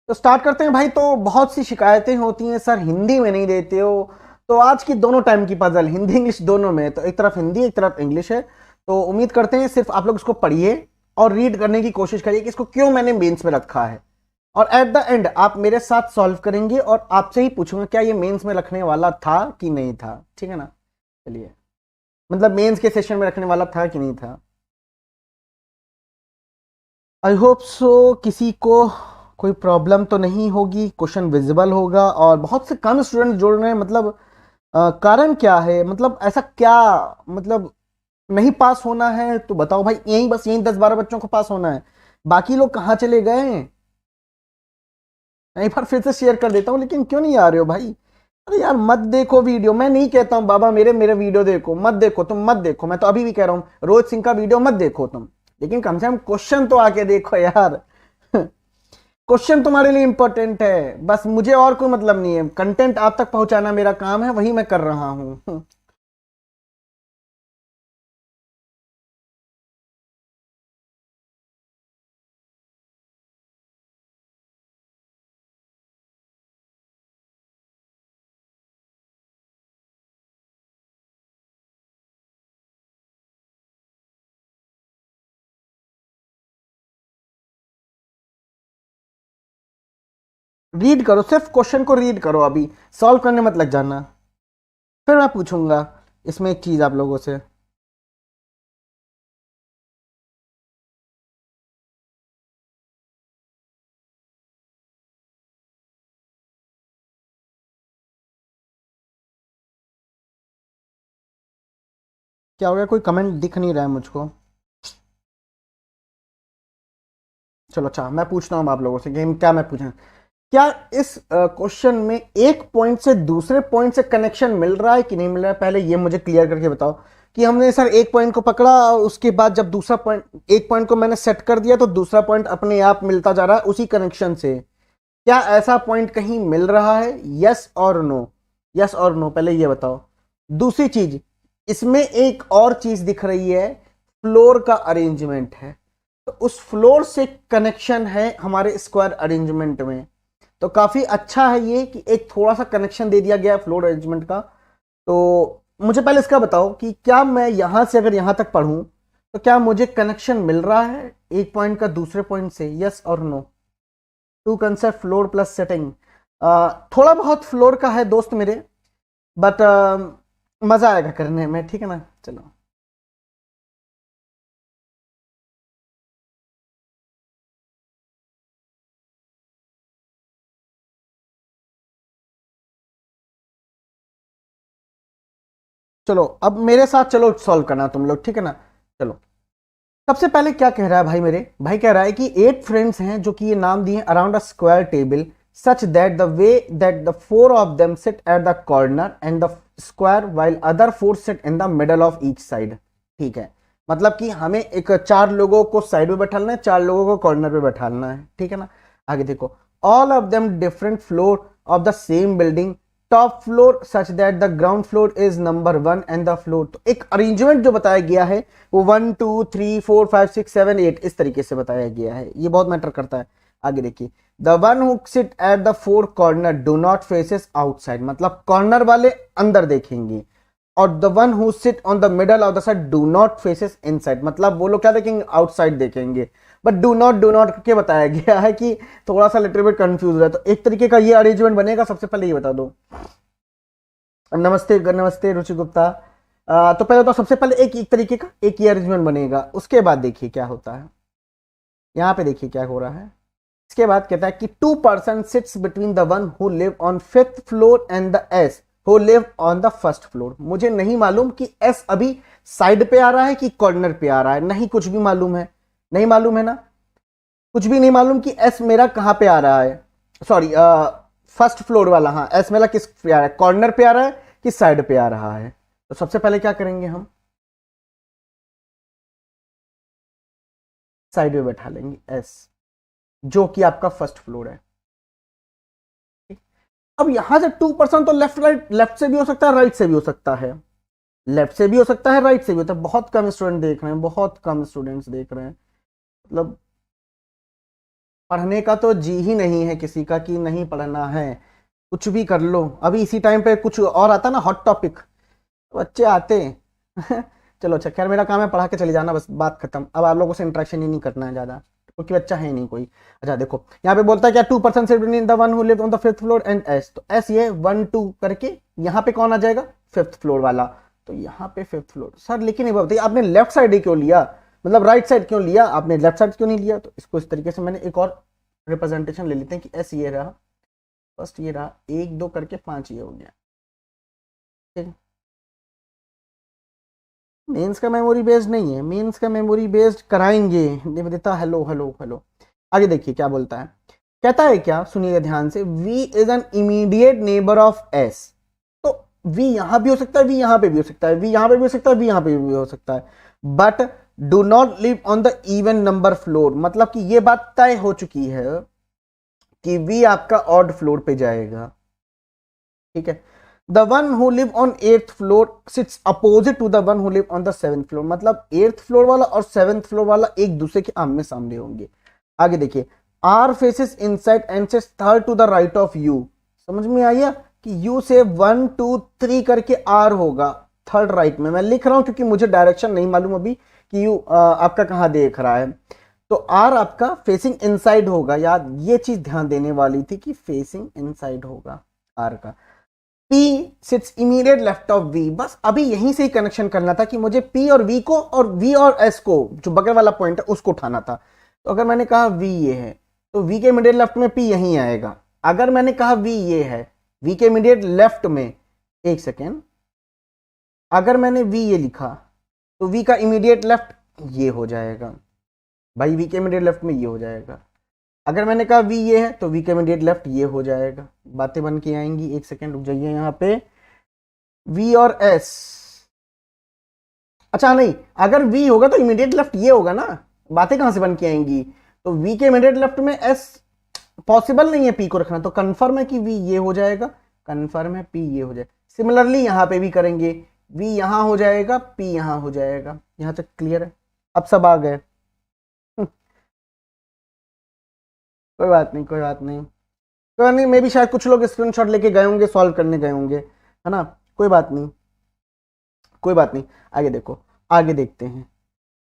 तो स्टार्ट करते हैं भाई। तो बहुत सी शिकायतें होती हैं, सर हिंदी में नहीं देते हो। तो आज की दोनों टाइम की पजल, हिंदी इंग्लिश दोनों में, तो एक तरफ हिंदी एक तरफ इंग्लिश है। तो उम्मीद करते हैं सिर्फ आप लोग इसको पढ़िए और रीड करने की कोशिश करिए कि इसको क्यों मैंने मेंस में रखा है। और एट द एंड आप मेरे साथ सॉल्व करेंगे और आपसे ही पूछूंगा क्या ये मेंस में रखने वाला था कि नहीं था। ठीक है ना? चलिए, मतलब मेंस के सेशन में रखने वाला था कि नहीं था। आई होप सो किसी को कोई प्रॉब्लम तो नहीं होगी, क्वेश्चन विजिबल होगा। और बहुत से कम स्टूडेंट जुड़ रहे हैं, मतलब कारण क्या है, मतलब ऐसा क्या, मतलब नहीं पास होना है तो बताओ भाई। यही बस यही 10-12 बच्चों को पास होना है, बाकी लोग कहाँ चले गए? मैं एक बार फिर से शेयर कर देता हूँ, लेकिन क्यों नहीं आ रहे हो भाई? अरे यार मत देखो वीडियो, मैं नहीं कहता हूँ बाबा मेरे मेरे वीडियो देखो, मत देखो, तुम मत देखो। मैं तो अभी भी कह रहा हूँ रोहित सिंह का वीडियो मत देखो तुम, लेकिन कम से कम क्वेश्चन तो आके देखो यार। क्वेश्चन तुम्हारे लिए इंपॉर्टेंट है, बस मुझे और कोई मतलब नहीं है। कंटेंट आप तक पहुंचाना मेरा काम है, वही मैं कर रहा हूं। रीड करो, सिर्फ क्वेश्चन को रीड करो, अभी सॉल्व करने मत लग जाना। फिर मैं पूछूंगा इसमें एक चीज आप लोगों से। क्या हो गया? कोई कमेंट दिख नहीं रहा है मुझको। चलो अच्छा, मैं पूछता हूँ आप लोगों से कि क्या मैं पूछा। क्या इस क्वेश्चन में एक पॉइंट से दूसरे पॉइंट से कनेक्शन मिल रहा है कि नहीं मिल रहा है? पहले ये मुझे क्लियर करके बताओ कि हमने सर एक पॉइंट को पकड़ा और उसके बाद जब दूसरा पॉइंट, एक पॉइंट को मैंने सेट कर दिया तो दूसरा पॉइंट अपने आप मिलता जा रहा है उसी कनेक्शन से। क्या ऐसा पॉइंट कहीं मिल रहा है? यस और नो, यस और नो, पहले ये बताओ। दूसरी चीज, इसमें एक और चीज दिख रही है, फ्लोर का अरेंजमेंट है। तो उस फ्लोर से कनेक्शन है हमारे स्क्वायर अरेंजमेंट में। तो काफी अच्छा है ये कि एक थोड़ा सा कनेक्शन दे दिया गया है फ्लोर अरेंजमेंट का। तो मुझे पहले इसका बताओ कि क्या मैं यहां से अगर यहां तक पढ़ूं तो क्या मुझे कनेक्शन मिल रहा है एक पॉइंट का दूसरे पॉइंट से? यस और no. Two concept floor plus setting. थोड़ा बहुत फ्लोर का है दोस्त मेरे, बट मजा आएगा करने में। ठीक है ना? चलो, चलो अब मेरे साथ चलो सॉल्व करना तुम लोग। ठीक है ना? चलो, सबसे पहले क्या कह रहा है भाई? मेरे भाई कह रहा है कि 8 फ्रेंड्स हैं जो कि ये नाम दिए around a square table such that the way that the 4 of them sit at the corner and the square while other 4 sit in the middle of each side. ठीक है, मतलब कि हमें एक 4 लोगों को साइड में बैठाना है, 4 लोगों को कॉर्नर पे बैठाना है। ठीक है ना? आगे देखो, all of them different floor of the same building, top floor such that the ground floor is number 1 and the floor. तो एक अरेंजमेंट जो बताया गया है वो 1 2 3 4 5 6 7 8 इस तरीके से बताया गया है, ये बहुत मैटर करता है। आगे देखिए, the one who sit at the 4 corner do not faces outside, मतलब कॉर्नर वाले अंदर देखेंगे, और the one who sit on the middle of the side do not faces inside, मतलब वो लोग क्या देखेंगे? आउटसाइड देखेंगे। बट डू नॉट करके बताया गया है कि थोड़ा सा लिटिल बिट कंफ्यूज है। तो एक तरीके का ये अरेंजमेंट बनेगा। सबसे पहले ये बता दो। नमस्ते नमस्ते रुचि गुप्ता। तो पहले तो सबसे पहले एक तरीके का एक ही अरेंजमेंट बनेगा, उसके बाद देखिए क्या होता है। यहाँ पे देखिए क्या हो रहा है। इसके बाद कहता है कि 2 person sits between the one who live on 5th floor and the S who live on the 1st floor. मुझे नहीं मालूम कि एस अभी साइड पे आ रहा है कि कॉर्नर पे आ रहा है, नहीं कुछ भी मालूम है। नहीं मालूम है ना? कुछ भी नहीं मालूम कि एस मेरा कहां पे आ रहा है। सॉरी, 1st फ्लोर वाला, हाँ एस मेरा किस पे आ रहा है? कॉर्नर पे आ रहा है कि साइड पे आ रहा है? तो सबसे पहले क्या करेंगे हम? साइड में बैठा लेंगे एस, जो कि आपका 1st फ्लोर है। अब यहां से 2% तो लेफ्ट राइट, लेफ्ट से भी हो सकता है, राइट से भी हो सकता है। लेफ्ट से भी हो सकता है, राइट से भी होता है। बहुत कम स्टूडेंट देख रहे हैं, बहुत कम स्टूडेंट्स देख रहे हैं, मतलब पढ़ने का तो जी ही नहीं है किसी का कि नहीं पढ़ना है, कुछ भी कर लो। अभी इसी टाइम पे कुछ और आता ना हॉट टॉपिक, बच्चे आते चलो अच्छा, खैर मेरा काम है पढ़ा के चले जाना, बस बात खत्म। अब आप लोगों से इंटरेक्शन ही नहीं करना है ज्यादा, क्योंकि बच्चा है नहीं कोई। अच्छा देखो यहाँ पे बोलता है क्या 2% in the one who live on the fifth floor and S, तो एस ये 1 2 करके यहाँ पे कौन आ जाएगा, फिफ्थ फ्लोर वाला, तो यहाँ पे फिफ्थ फ्लोर। सर लेकिन ये बताइए आपने लेफ्ट साइड ही क्यों लिया, मतलब राइट साइड क्यों लिया, आपने लेफ्ट साइड क्यों नहीं लिया। तो इसको इस तरीके से मैंने एक और रिप्रेजेंटेशन ले लेते हैं कि एस ये रहा, फर्स्ट ये रहा, 1 2 करके 5 ये हो गया, ठीक है। मेंस का मेमोरी बेस्ड नहीं है, मेंस का मेमोरी बेस्ड कराएंगे। Nivedita hello hello hello. आगे देखिए क्या बोलता है, कहता है क्या, सुनिएगा ध्यान से, V is an immediate neighbour of S। तो V यहां भी हो सकता है, V यहां पे भी हो सकता है, V यहां पे भी हो सकता है, V यहां पे भी हो सकता है, but do not live on the even number floor. मतलब कि ये बात तय हो चुकी है कि V आपका ऑड फ्लोर पे जाएगा, ठीक है। The one who live on 8th floor sits opposite to the one who live on the 7th floor. मतलब 8th फ्लोर वाला और 7th फ्लोर वाला एक दूसरे के आमने सामने होंगे। आगे देखिए, R faces inside and sits third to the right of you. समझ में आया कि यू से 1 2 3 करके आर होगा थर्ड राइट में। मैं लिख रहा हूं क्योंकि मुझे डायरेक्शन नहीं मालूम अभी कि यू आपका कहां देख रहा है। तो आर आपका फेसिंग इनसाइड होगा, याद ये चीज ध्यान देने वाली थी कि फेसिंग इनसाइड होगा आर का। P seats immediate left of V। बस अभी यहीं से ही कनेक्शन करना था कि मुझे P और V को और V और S को, जो बगल वाला पॉइंट है उसको उठाना था। तो अगर मैंने कहा V ये है तो V के इमीडिएट लेफ्ट में P यहीं आएगा। अगर मैंने कहा V ये है, V के इमीडिएट लेफ्ट में, एक सेकेंड, अगर मैंने V ये लिखा तो V का इमीडिएट लेफ्ट ये हो जाएगा भाई, V के इमीडिएट लेफ्ट में ये हो जाएगा। अगर मैंने कहा V ये है तो V के इमीडिएट लेफ्ट ये हो जाएगा। बातें बन के आएंगी, एक सेकेंड रुक जाइए यहाँ पे। V और S, अच्छा नहीं, अगर V होगा तो इमीडिएट लेफ्ट ये होगा ना, बातें कहां से बन के आएंगी। तो V के इमीडिएट लेफ्ट में S पॉसिबल नहीं है P को रखना, तो कंफर्म है कि V ये हो जाएगा, कंफर्म है P ये हो जाएगा। सिमिलरली यहां पे भी करेंगे, V यहां हो जाएगा, P यहां हो जाएगा। यहां तक क्लियर है, अब सब आ गए कोई बात नहीं, कोई बात नहीं, कोई बात नहीं। मे भी शायद कुछ लोग स्क्रीनशॉट लेके गए होंगे, सॉल्व करने गए होंगे, है ना, कोई बात नहीं, कोई बात नहीं। आगे देखो, आगे देखते हैं,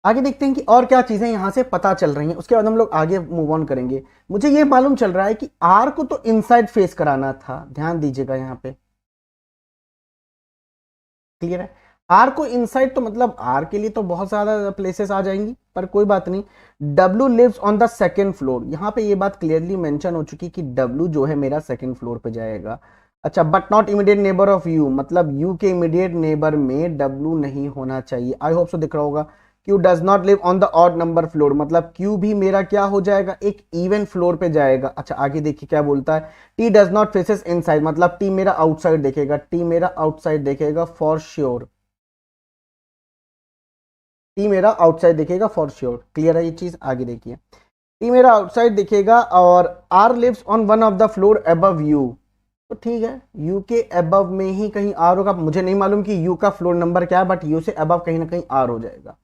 आगे देखते हैं कि और क्या चीजें यहां से पता चल रही हैं, उसके बाद हम लोग आगे मूव ऑन करेंगे। मुझे ये मालूम चल रहा है कि आर को तो इनसाइड फेस कराना था, ध्यान दीजिएगा यहाँ पे, क्लियर है। आर को इनसाइड तो मतलब आर के लिए तो बहुत ज्यादा प्लेसेस आ जाएंगी, पर कोई बात नहीं। W lives on the second floor, यहां पे ये बात क्लियरली मेंशन हो चुकी कि डब्ल्यू जो है मेरा सेकेंड फ्लोर पे जाएगा। अच्छा, but not immediate neighbour of you, मतलब यू के इमीडिएट नेबर में डब्ल्यू नहीं होना चाहिए। आई होप सो दिख रहा होगा। Q does not live on the odd number floor, मतलब क्यू भी मेरा क्या हो जाएगा, एक इवन फ्लोर पे जाएगा। अच्छा आगे देखिए क्या बोलता है, T does not faces inside, मतलब टी मेरा आउटसाइड देखेगा, टी मेरा आउटसाइड देखेगा फॉर श्योर, टी मेरा आउटसाइड दिखेगा फॉर श्योर। क्लियर है ये चीज, आगे देखिए, टी मेरा आउटसाइड दिखेगा और R lives on one of the floor above you, तो ठीक है, यू के अबव में ही कहीं आर होगा। मुझे नहीं मालूम कि यू का फ्लोर नंबर क्या है, बट यू से अबव कहीं ना कहीं आर हो जाएगा।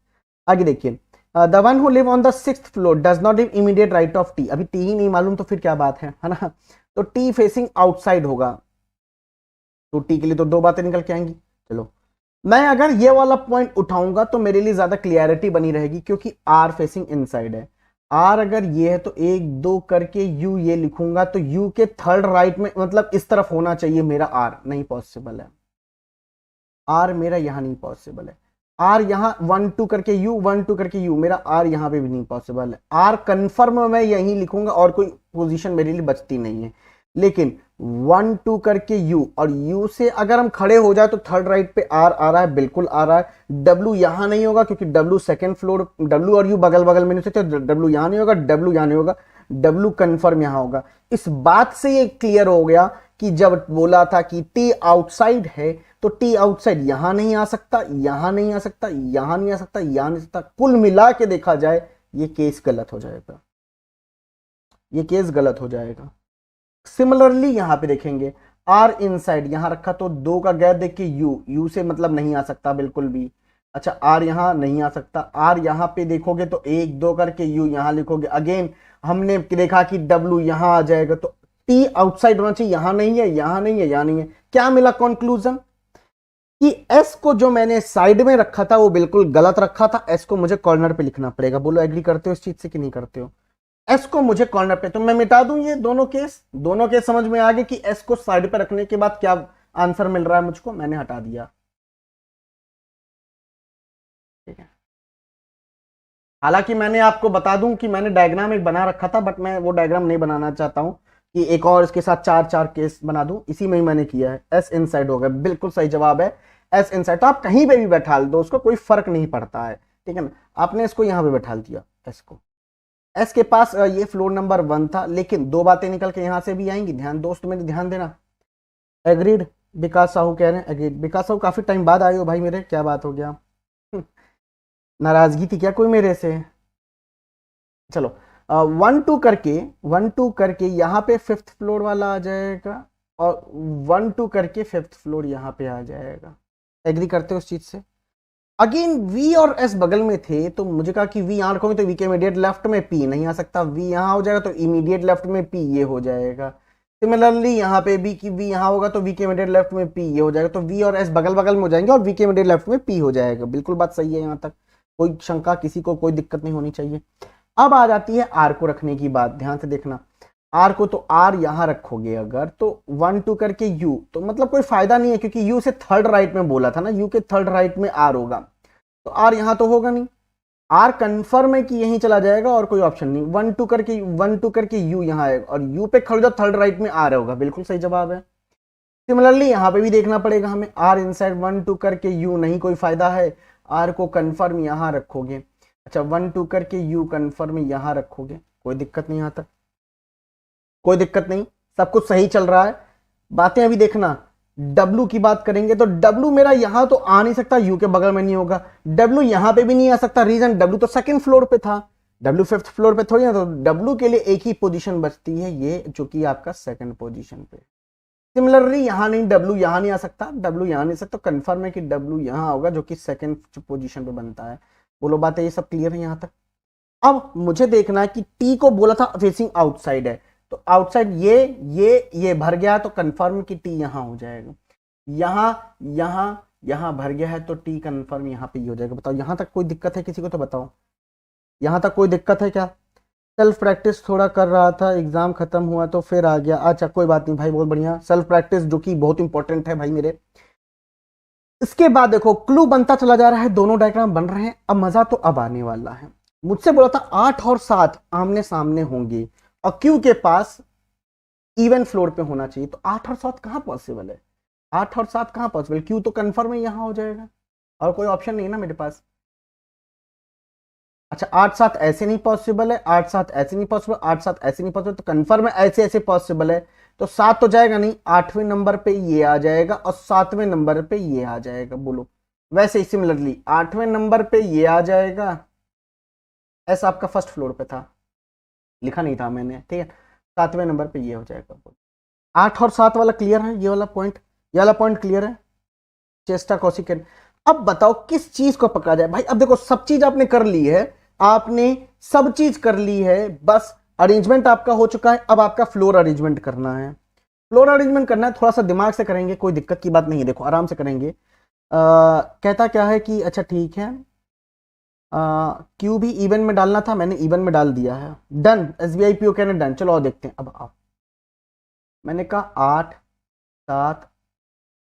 आगे देखिए, the one who live on the 6th floor does not live immediate right of T. अभी टी ही नहीं मालूम तो फिर क्या बात है ना। तो टी फेसिंग आउटसाइड होगा, तो टी के लिए तो दो बातें निकल के आएंगी। चलो, मैं अगर ये वाला पॉइंट उठाऊंगा तो मेरे लिए ज्यादा क्लियरिटी बनी रहेगी, क्योंकि आर फेसिंग इनसाइड है। आर अगर ये है तो 1 2 करके यू ये लिखूंगा, तो यू के थर्ड राइट में, मतलब इस तरफ होना चाहिए मेरा आर, नहीं पॉसिबल है। आर मेरा यहां नहीं पॉसिबल है। आर यहां 1 2 करके यू, 1 2 करके यू, मेरा आर यहां पे भी नहीं पॉसिबल है। आर कंफर्म मैं यहीं लिखूंगा और कोई पोजीशन मेरे लिए बचती नहीं है। लेकिन 1 2 करके यू, और यू से अगर हम खड़े हो जाए तो थर्ड राइट पे आर आ रहा है, बिल्कुल आ रहा है। डब्ल्यू यहां नहीं होगा क्योंकि डब्ल्यू सेकंड फ्लोर, डब्ल्यू और यू बगल बगल में नहीं सकते, डब्ल्यू यहां नहीं होगा, डब्ल्यू यहां नहीं होगा, डब्ल्यू कंफर्म यहां होगा। इस बात से ये क्लियर हो गया कि जब बोला था कि टी आउटसाइड है, तो टी आउटसाइड यहां नहीं आ सकता, यहां नहीं आ सकता, यहां नहीं आ सकता, यहां नहीं आ सकता। कुल मिला के देखा जाए ये केस गलत हो जाएगा, ये केस गलत हो जाएगा। सिमिलरली यहां पे देखेंगे, आर इनसाइड यहां रखा तो 2 का गैप देख के यू, यू से मतलब नहीं आ सकता बिल्कुल भी। अच्छा, आर यहां नहीं आ सकता, आर यहां पे देखोगे तो 1 2 करके यू यहां लिखोगे, अगेन हमने देखा कि W यहां आ जाएगा, तो T आउटसाइड होना चाहिए, यहां नहीं है, यहां नहीं है, यहां नहीं है। क्या मिला कंक्लूजन कि S को जो मैंने साइड में रखा था वो बिल्कुल गलत रखा था, S को मुझे कॉर्नर पे लिखना पड़ेगा। बोलो एग्री करते हो इस चीज से कि नहीं करते हो? S को मुझे कॉर्नर पे, तो मैं मिटा दूं ये दोनों केस समझ में आ गए कि S को साइड पे रखने के बाद क्या आंसर मिल रहा है मुझको, मैंने हटा दिया। ठीक है, हालांकि मैंने आपको बता दूं कि मैंने डायग्राम एक बना रखा था, बट मैं वो डायग्राम नहीं बनाना चाहता हूं कि एक और इसके साथ चार चार केस बना दूं, इसी में ही मैंने किया है। एस इनसाइड हो गया, बिल्कुल सही जवाब है एस इनसाइड। तो आप कहीं पे भी बैठा दो उसको, कोई फर्क नहीं पड़ता है, ठीक है ना। आपने इसको यहां पे बैठा दिया एस को। एस के पास ये फ्लोर नंबर 1 था, लेकिन दो बातें निकल के यहां से भी आएंगी, ध्यान दोस्त मेरे ध्यान देना। एग्रीड विकास साहू कह रहे हैं एग्रीड। विकास साहू काफी टाइम बाद आए हो भाई मेरे, क्या बात हो गया? नाराजगी थी क्या कोई मेरे से? चलो 1 2 करके यहाँ पे 5th फ्लोर वाला आ जाएगा, और 1 2 करके 5th फ्लोर यहाँ पे आ जाएगा। एग्री करते हो उस चीज से? अगेन V और S बगल में थे, तो मुझे कहा कि V यहाँ रखोगे तो V के इमीडिएट लेफ्ट में P नहीं आ सकता, V यहाँ हो जाएगा तो इमीडिएट लेफ्ट में P ये हो जाएगा। सिमिलरली यहाँ पे भी कि V यहाँ होगा तो V के इमीडिएट लेफ्ट में P ये हो जाएगा, तो V और S बगल बगल में हो जाएंगे और V के इमीडिएट लेफ्ट में P हो जाएगा। बिल्कुल बात सही है, यहाँ तक कोई शंका, किसी को कोई दिक्कत नहीं होनी चाहिए। अब आ जाती है R को रखने की बात, ध्यान से देखना। R को तो R यहां रखोगे अगर, तो 1 2 करके U, तो मतलब कोई फायदा नहीं है, क्योंकि U से थर्ड राइट में बोला था ना, U के थर्ड राइट में R होगा, तो R यहां तो होगा नहीं। R कंफर्म है कि यहीं चला जाएगा और कोई ऑप्शन नहीं। 1 2 करके U यहां आएगा, और U पे खड़े जाओ थर्ड राइट में R होगा, बिल्कुल सही जवाब है। सिमिलरली यहां पे भी देखना पड़ेगा हमें, R इनसाइड 1 2 करके U नहीं, कोई फायदा है। R को कंफर्म यहां रखोगे, अच्छा 1 2 करके U कंफर्म यहां रखोगे, कोई दिक्कत नहीं, यहां तक कोई दिक्कत नहीं, सब कुछ सही चल रहा है। बातें अभी देखना, W की बात करेंगे तो W मेरा यहां तो आ नहीं सकता, U के बगल में नहीं होगा। W यहां पे भी नहीं आ सकता, रीजन W तो सेकंड फ्लोर पे था, W 5th फ्लोर पे थोड़ी ना, तो W के लिए एक ही पोजीशन बचती है, ये जो कि आपका सेकंड पोजीशन पे। सिमिलरली यहां नहीं, W यहां नहीं आ सकता, W यहां नहीं आ सकता, कंफर्म है कि W यहां होगा जो कि सेकंड पोजीशन पे बनता है। बोलो बातें ये सब क्लियर है यहां तक? अब मुझे देखना है कि टी को बोला था फेसिंग आउटसाइड है, तो आउटसाइड ये भर गया है, तो कंफर्म कि टी यहां हो जाएगा। यहां यहां यहां भर गया है, तो टी कंफर्म यहां पे ही हो जाएगा। बताओ यहां तक कोई दिक्कत है किसी को? तो बताओ यहां तक कोई दिक्कत है क्या? सेल्फ प्रैक्टिस थोड़ा कर रहा था, एग्जाम खत्म हुआ तो फिर आ गया। अच्छा कोई बात नहीं भाई, बहुत बढ़िया, सेल्फ प्रैक्टिस जो कि बहुत इंपॉर्टेंट है भाई मेरे। इसके बाद देखो क्लू बनता चला जा रहा है, दोनों डायग्राम बन रहे हैं, अब मजा तो अब आने वाला है। मुझसे बोला था 8 और 7 आमने सामने होंगे और क्यू के पास इवन फ्लोर पे होना चाहिए, तो 8 और 7 कहां पॉसिबल है? 8 और 7 कहां पॉसिबल? क्यू तो कंफर्म है यहां हो जाएगा, और कोई ऑप्शन नहीं है ना मेरे पास। अच्छा 8 7 ऐसे नहीं पॉसिबल है, 8 7 ऐसे नहीं पॉसिबल, 8 7 ऐसे नहीं पॉसिबल, तो कंफर्म है ऐसे ऐसे पॉसिबल है, तो 7 तो जाएगा नहीं, 8वें नंबर पे ये आ जाएगा और 7वें नंबर पे ये आ जाएगा। बोलो वैसे ही सिमिलरली 8वें नंबर पे ये आ जाएगा, ऐसा आपका फर्स्ट फ्लोर पे था, लिखा नहीं था मैंने, ठीक है, 7वें नंबर पे ये हो जाएगा। 8 और 7 वाला क्लियर है, ये वाला पॉइंट, ये वाला पॉइंट क्लियर है? चेस्टा कॉसिकेन। अब बताओ किस चीज को पकड़ा जाए भाई? अब देखो सब चीज आपने कर ली है, आपने सब चीज कर ली है, बस अरेंजमेंट आपका हो चुका है, अब आपका फ्लोर अरेंजमेंट करना है। फ्लोर अरेंजमेंट करना है, थोड़ा सा दिमाग से करेंगे, कोई दिक्कत की बात नहीं है, देखो आराम से करेंगे। कहता क्या है कि अच्छा ठीक है, क्यू भी इवन में डालना था, मैंने इवन में डाल दिया है, डन। SBI PO कहने डन। चलो और देखते हैं, अब आओ। मैंने कहा 8 7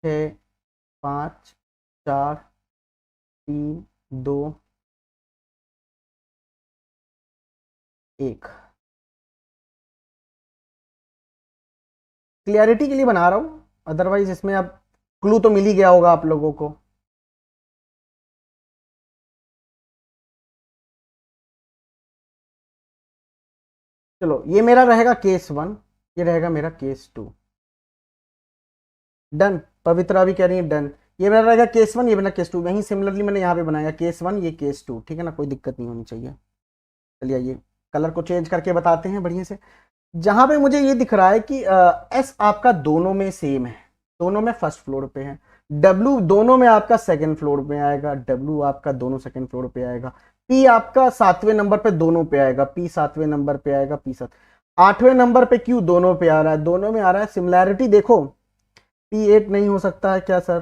6 5 4 3 2 1। क्लियरिटी के लिए बना रहा हूं, अदरवाइज इसमें अब क्लू तो मिल ही गया होगा आप लोगों को। चलो ये मेरा रहेगा केस 1, ये रहेगा मेरा केस 2, डन। पवित्रा भी कह रही है डन। ये मेरा रहेगा केस 1, ये मेरा केस 2, वहीं सिमिलरली मैंने यहाँ पे बनाया केस 1, ये केस 2, ठीक है ना, कोई दिक्कत नहीं होनी चाहिए। चलिए ये कलर को चेंज करके बताते हैं बढ़िया से। जहां पे मुझे ये दिख रहा है कि एस आपका दोनों में सेम है, दोनों में फर्स्ट फ्लोर पे है, डब्ल्यू दोनों में आपका सेकंड फ्लोर पे आएगा, डब्ल्यू आपका दोनों सेकंड फ्लोर पे आएगा, पी आपका 7वें नंबर पे दोनों पे आएगा, पी 7वें नंबर पे आएगा, पी 7 8वें नंबर पे क्यू दोनों पे आ रहा है, दोनों में आ रहा है। सिमिलैरिटी देखो, पी 8 नहीं हो सकता है क्या सर?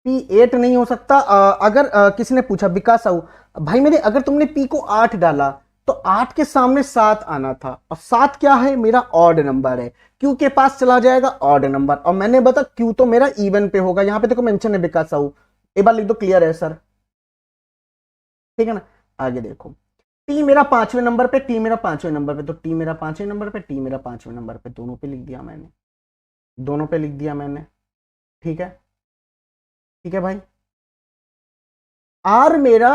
पी 8 नहीं हो सकता। अगर किसी ने पूछा विकास साहू, भाई मेरे अगर तुमने पी को 8 डाला तो 8 के सामने 7 आना था, और 7 क्या है? मेरा ऑड नंबर है, क्यू के पास चला जाएगा ऑड नंबर, और मैंने बता क्यू तो मेरा इवन पे होगा। यहां पे देखो मेंशन है विकास साहू, एक बार लिख दो, क्लियर है सर? ठीक है ना? आगे देखो, टी मेरा 5वें नंबर पे, टी मेरा 5वें नंबर पे, तो टी मेरा 5वें नंबर पे, टी मेरा 5वें नंबर पे, दोनों पे लिख दिया मैंने, दोनों पे लिख दिया मैंने। ठीक है, ठीक है भाई। आर मेरा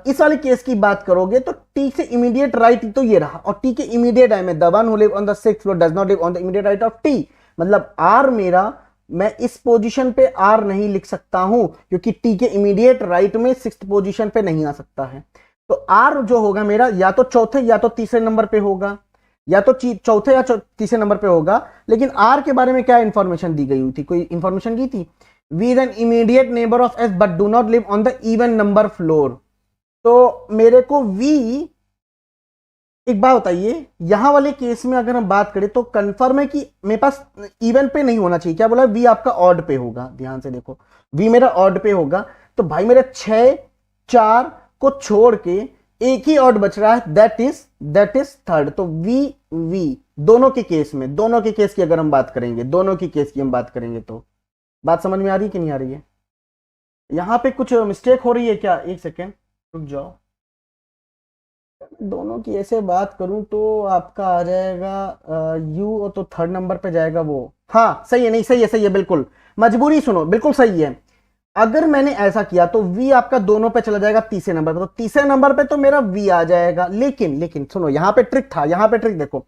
इस वाले केस की बात करोगे तो टी से इमीडिएट राइट तो ये रहा, और टी के इमीडिएट आई में the one who live on the 6th floor does not live on the immediate right of T, मतलब आर मेरा, मैं इस पोजीशन पे आर नहीं लिख सकता हूं क्योंकि टी के इमीडिएट राइट में 6th पोजीशन पे नहीं आ सकता है। तो आर जो होगा मेरा या तो चौथे या तो तीसरे नंबर पे होगा, या तो चौथे या तीसरे नंबर पे होगा। लेकिन आर के बारे में क्या इंफॉर्मेशन दी गई हुई थी? कोई इंफॉर्मेशन दी थी? V is an immediate neighbor of S but do not live on the even number floor। तो मेरे को V, एक बात बताइए, यहां वाले केस में अगर हम बात करें तो कंफर्म है कि मेरे पास इवन पे नहीं होना चाहिए। क्या बोला? V आपका ऑड पे होगा, ध्यान से देखो, V मेरा ऑड पे होगा। तो भाई मेरे 6 4 को छोड़ के एक ही ऑड बच रहा है, दैट इज थर्ड। तो V दोनों के केस में, दोनों के केस की अगर हम बात करेंगे, दोनों की केस की हम बात करेंगे तो बात समझ में आ रही है कि नहीं आ रही है? यहां पे कुछ मिस्टेक हो रही है क्या? एक सेकेंड रुक जाओ। दोनों की ऐसे बात करूं तो आपका आ जाएगा यू, और तो थर्ड नंबर पे जाएगा वो। हाँ सही है, नहीं सही है, सही है बिल्कुल। मजबूरी सुनो, बिल्कुल सही है। अगर मैंने ऐसा किया तो वी आपका दोनों पे चला जाएगा तीसरे नंबर पे, तो तीसरे नंबर पे तो मेरा वी आ जाएगा। लेकिन लेकिन सुनो, यहां पे ट्रिक था, यहां पे ट्रिक देखो।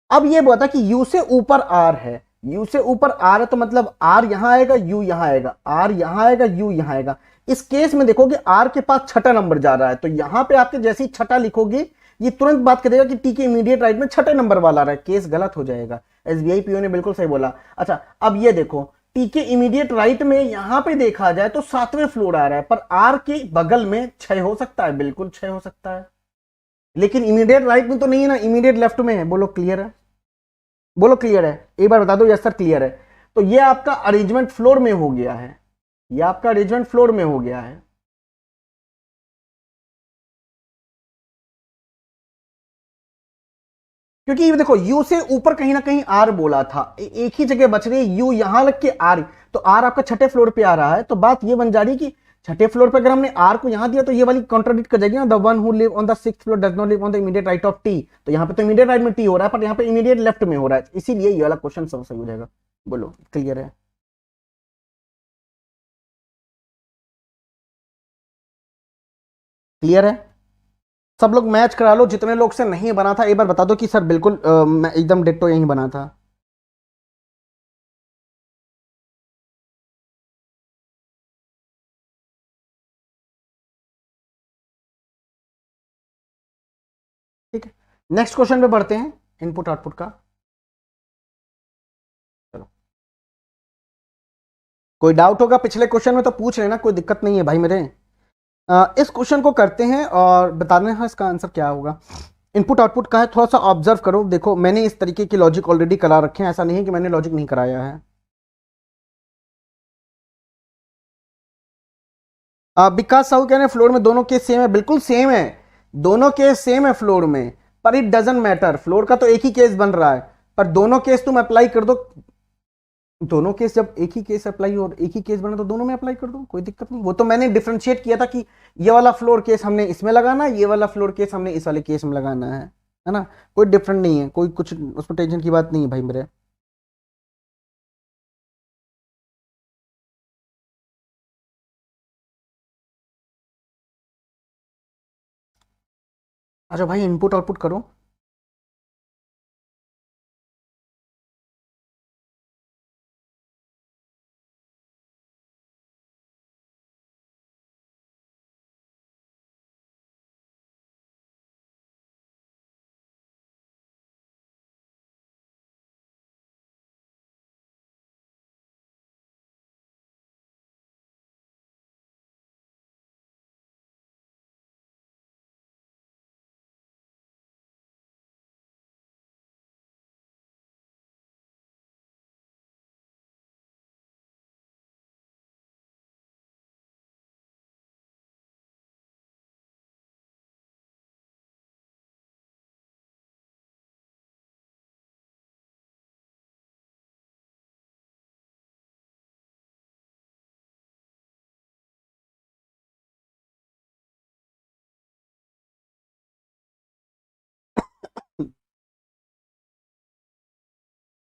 अब ये बोला था कि यू से ऊपर आर है, यू से ऊपर आर है, तो मतलब आर यहां आएगा, यू यहां आएगा, आर यहां आएगा, यू यहां आएगा। इस केस में देखोगे आर के पास छठा नंबर जा रहा है, तो यहां पे आपके जैसे ही छठा लिखोगे ये तुरंत बात करेगा कि टी के इमीडिएट राइट में छठे नंबर वाला आ रहा है, केस गलत हो जाएगा। एसबीआई पीओ ने बिल्कुल सही बोला। अच्छा अब ये देखो, टी के इमीडिएट राइट में यहां पे देखा जाए तो 7वें फ्लोर आ रहा है, पर आर के बगल में 6 हो सकता है, बिल्कुल 6 हो सकता है। लेकिन इमीडिएट राइट में तो नहीं है ना, इमीडिएट लेफ्ट में है। बोलो क्लियर है? बोलो क्लियर है? एक बार बता दो यस सर क्लियर है। तो ये आपका अरेंजमेंट फ्लोर में हो गया है, ये आपका अरेंजमेंट फ्लोर में हो गया है। क्योंकि ये देखो यू से ऊपर कहीं ना कहीं आर बोला था, एक ही जगह बच रही है यू, यहां लग के आर, तो आर आपका छठे फ्लोर पे आ रहा है। तो बात ये बन जा रही है कि छठे फ्लोर पे अगर हमने आर को यहां दिया तो ये वाली कॉन्ट्राडिक्ट कर जाएगी ना, the one who live on the 6th floor does not live on the immediate right of T. तो यहां पे तो इमीडिएट राइट में टी हो रहा है, पर यहां पे इमीडिएट लेफ्ट में हो रहा है, इसीलिए ये वाला क्वेश्चन सब सही हो जाएगा। बोलो क्लियर है? क्लियर है? सब लोग मैच करा लो, जितने लोग से नहीं बना था एक बार बता दो कि सर बिल्कुल मैं एकदम डिट्टो यही बना था। ठीक है, नेक्स्ट क्वेश्चन पे बढ़ते हैं, इनपुट आउटपुट का। चलो, कोई डाउट होगा पिछले क्वेश्चन में तो पूछ लेना, कोई दिक्कत नहीं है भाई मेरे। इस क्वेश्चन को करते हैं और बताने हैं इसका आंसर क्या होगा। इनपुट आउटपुट का है, थोड़ा सा ऑब्जर्व करो। देखो मैंने इस तरीके की लॉजिक ऑलरेडी करा रखे हैं, ऐसा नहीं है कि मैंने लॉजिक नहीं कराया है। विकास साहू कह रहे हैं फ्लोर में दोनों केस सेम है, बिल्कुल सेम है, दोनों केस सेम है फ्लोर में। पर इट डजेंट मैटर, फ्लोर का तो एक ही केस बन रहा है, पर दोनों केस तुम अप्लाई कर दो। दोनों केस जब एक ही केस अप्लाई और एक ही केस बने तो दोनों में अप्लाई कर दो, कोई दिक्कत नहीं। वो तो मैंने डिफरेंशिएट किया था कि ये वाला फ्लोर केस हमने इसमें लगाना है, ये वाला फ्लोर केस हमने इस वाले केस में लगाना है ना। कोई डिफरेंट नहीं है, कोई कुछ उसमें टेंशन की बात नहीं है भाई मेरे। अच्छा भाई इनपुट आउटपुट करो।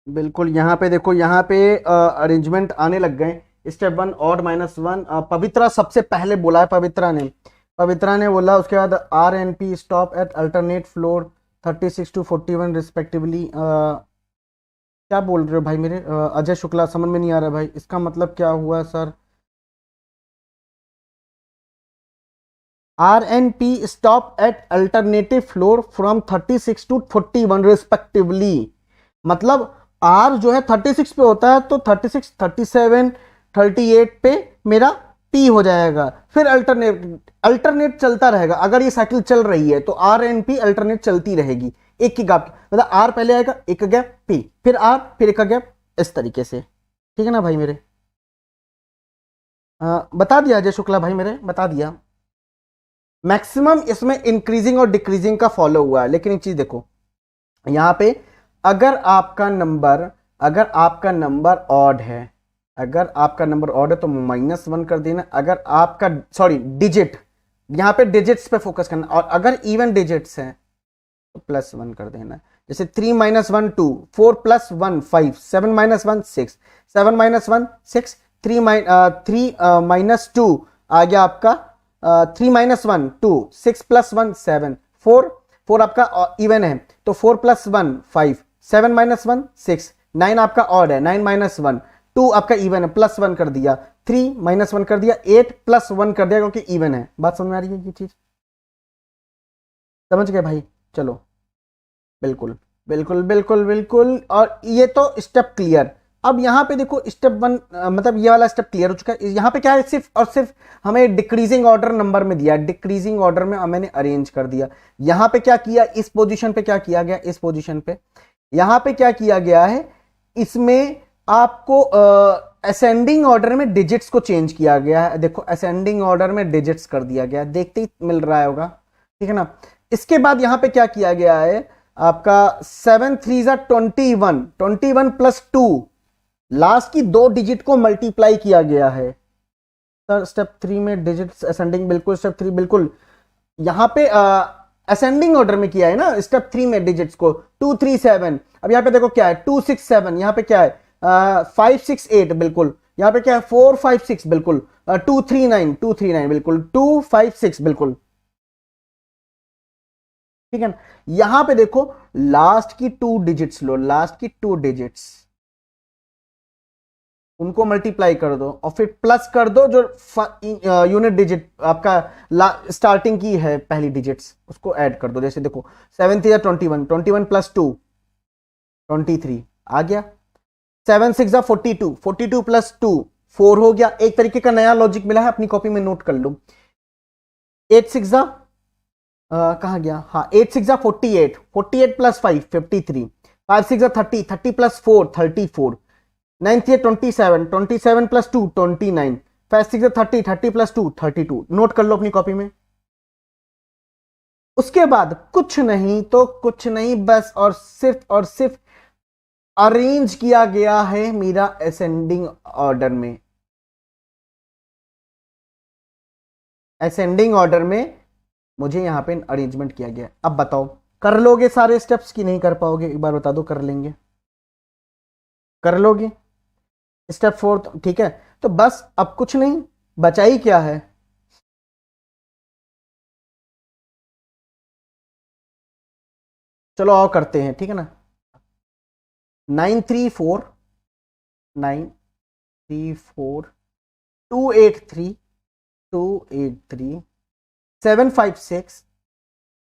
बिल्कुल, यहाँ पे देखो, यहाँ पे अरेंजमेंट आने लग गए। Step one odd minus one, Pavitra सबसे पहले बोला है, पवित्रा ने बोला, उसके बाद R N P stop at alternate floor 36 to 41 respectively. क्या बोल रहे हो भाई मेरे अजय शुक्ला, समझ में नहीं आ रहा भाई, इसका मतलब क्या हुआ sir? R N P stop at alternative floor from 36 to 41 respectively. मतलब आर जो है 36 पे होता है, तो 36, 37, 38 पे मेरा पी हो जाएगा। फिर अल्टरनेट अल्टरनेट चलता रहेगा। अगर ये साइकिल चल रही है तो आर एन पी अल्टरनेट चलती रहेगी, एक की गैप, मतलब आर पहले आएगा, एक का गैप पी, फिर आर, फिर एक का गैप, इस तरीके से। ठीक है ना भाई मेरे? बता दिया अजय शुक्ला भाई मेरे, बता दिया। मैक्सिमम इसमें इंक्रीजिंग और डिक्रीजिंग का फॉलो हुआ है, लेकिन एक चीज देखो यहां पे, अगर आपका नंबर अगर आपका नंबर ऑड है, अगर आपका नंबर ऑड है तो -1 कर देना। अगर आपका, सॉरी, डिजिट, यहां पे डिजिट्स पे फोकस करना, और अगर इवन डिजिट्स हैं तो +1 कर देना। जैसे 3 - 1 2, 4 + 1 5, 7 - 1 6, 7 - 1 6, 3 - 2 आ गया आपका 3 - 1 2, 6 + 1 7, 4, 4 आपका इवन है तो 4 + 1 5, 7 - 1 6, 9 आपका ऑड है, 9 - 1 2 आपका इवन है, +1 कर दिया, 3 - 1 कर दिया, 8 + 1 कर दिया क्योंकि इवन है। बात समझ में आ रही है ये चीज? समझ गए भाई? चलो, बिल्कुल बिल्कुल बिल्कुल बिल्कुल। और ये तो स्टेप क्लियर। अब यहाँ पे देखो स्टेप वन, मतलब ये वाला स्टेप क्लियर हो चुका है। यहाँ पे क्या है, सिर्फ और सिर्फ हमें डिक्रीजिंग ऑर्डर नंबर में दिया, डिक्रीजिंग ऑर्डर में मैंने अरेंज कर दिया। यहाँ पे क्या किया, इस पोजीशन पे क्या किया गया, इस पोजीशन पे यहाँ पे क्या किया गया है, इसमें आपको असेंडिंग ऑर्डर में डिजिट्स को चेंज किया गया है। देखो असेंडिंग ऑर्डर में डिजिट्स कर दिया गया, देखते ही मिल रहा होगा, ठीक है ना? इसके बाद यहां पे क्या किया गया है, आपका 7 3 21, 21 + 2, लास्ट की 2 डिजिट को मल्टीप्लाई किया गया है। सर स्टेप 3 में डिजिट्स असेंडिंग, बिल्कुल स्टेप 3 बिल्कुल। यहां पे असेंडिंग ऑर्डर में किया है ना स्टेप 3 में डिजिट्स को, 2 3 7। अब यहां पे देखो क्या है, 2 6 7, यहां पे क्या है 5 6 8, बिल्कुल। यहां पे क्या है 4 5 6, बिल्कुल। 2 3 9, 2 3 9, बिल्कुल। 2 5 6, बिल्कुल। ठीक है ना? यहां पे देखो लास्ट की 2 डिजिट्स लो, लास्ट की 2 डिजिट्स, उनको मल्टीप्लाई कर दो और फिर प्लस कर दो जो यूनिट डिजिट आपका स्टार्टिंग की है, पहली डिजिट्स, उसको ऐड कर दो। जैसे देखो 7 3 21, 21 + 2 23 आ गया। 7 6 42, 42 + 2 4 हो गया। एक तरीके का नया लॉजिक मिला है, अपनी कॉपी में नोट कर लो। 8 6 कहाँ गया, हाँ 8 6 48, 48 + 5 53, 5 6 30, 30 + 4 34, 9 3 27, 27 + 2 29, 5 6 30, 30 + 2 32। नोट कर लो अपनी कॉपी में। उसके बाद कुछ नहीं तो कुछ नहीं, बस और सिर्फ अरेंज किया गया है मेरा असेंडिंग ऑर्डर में, असेंडिंग ऑर्डर में मुझे यहां पे अरेंजमेंट किया गया। अब बताओ कर लोगे सारे स्टेप्स की नहीं कर पाओगे? एक बार बता दो, कर लेंगे? कर लोगे? स्टेप 4, ठीक है। तो बस अब कुछ नहीं बचा ही क्या है, चलो आओ करते हैं, ठीक है ना? 9 3 4, 9 3 4, 2 8 3, 2 8 3, 7 5 6,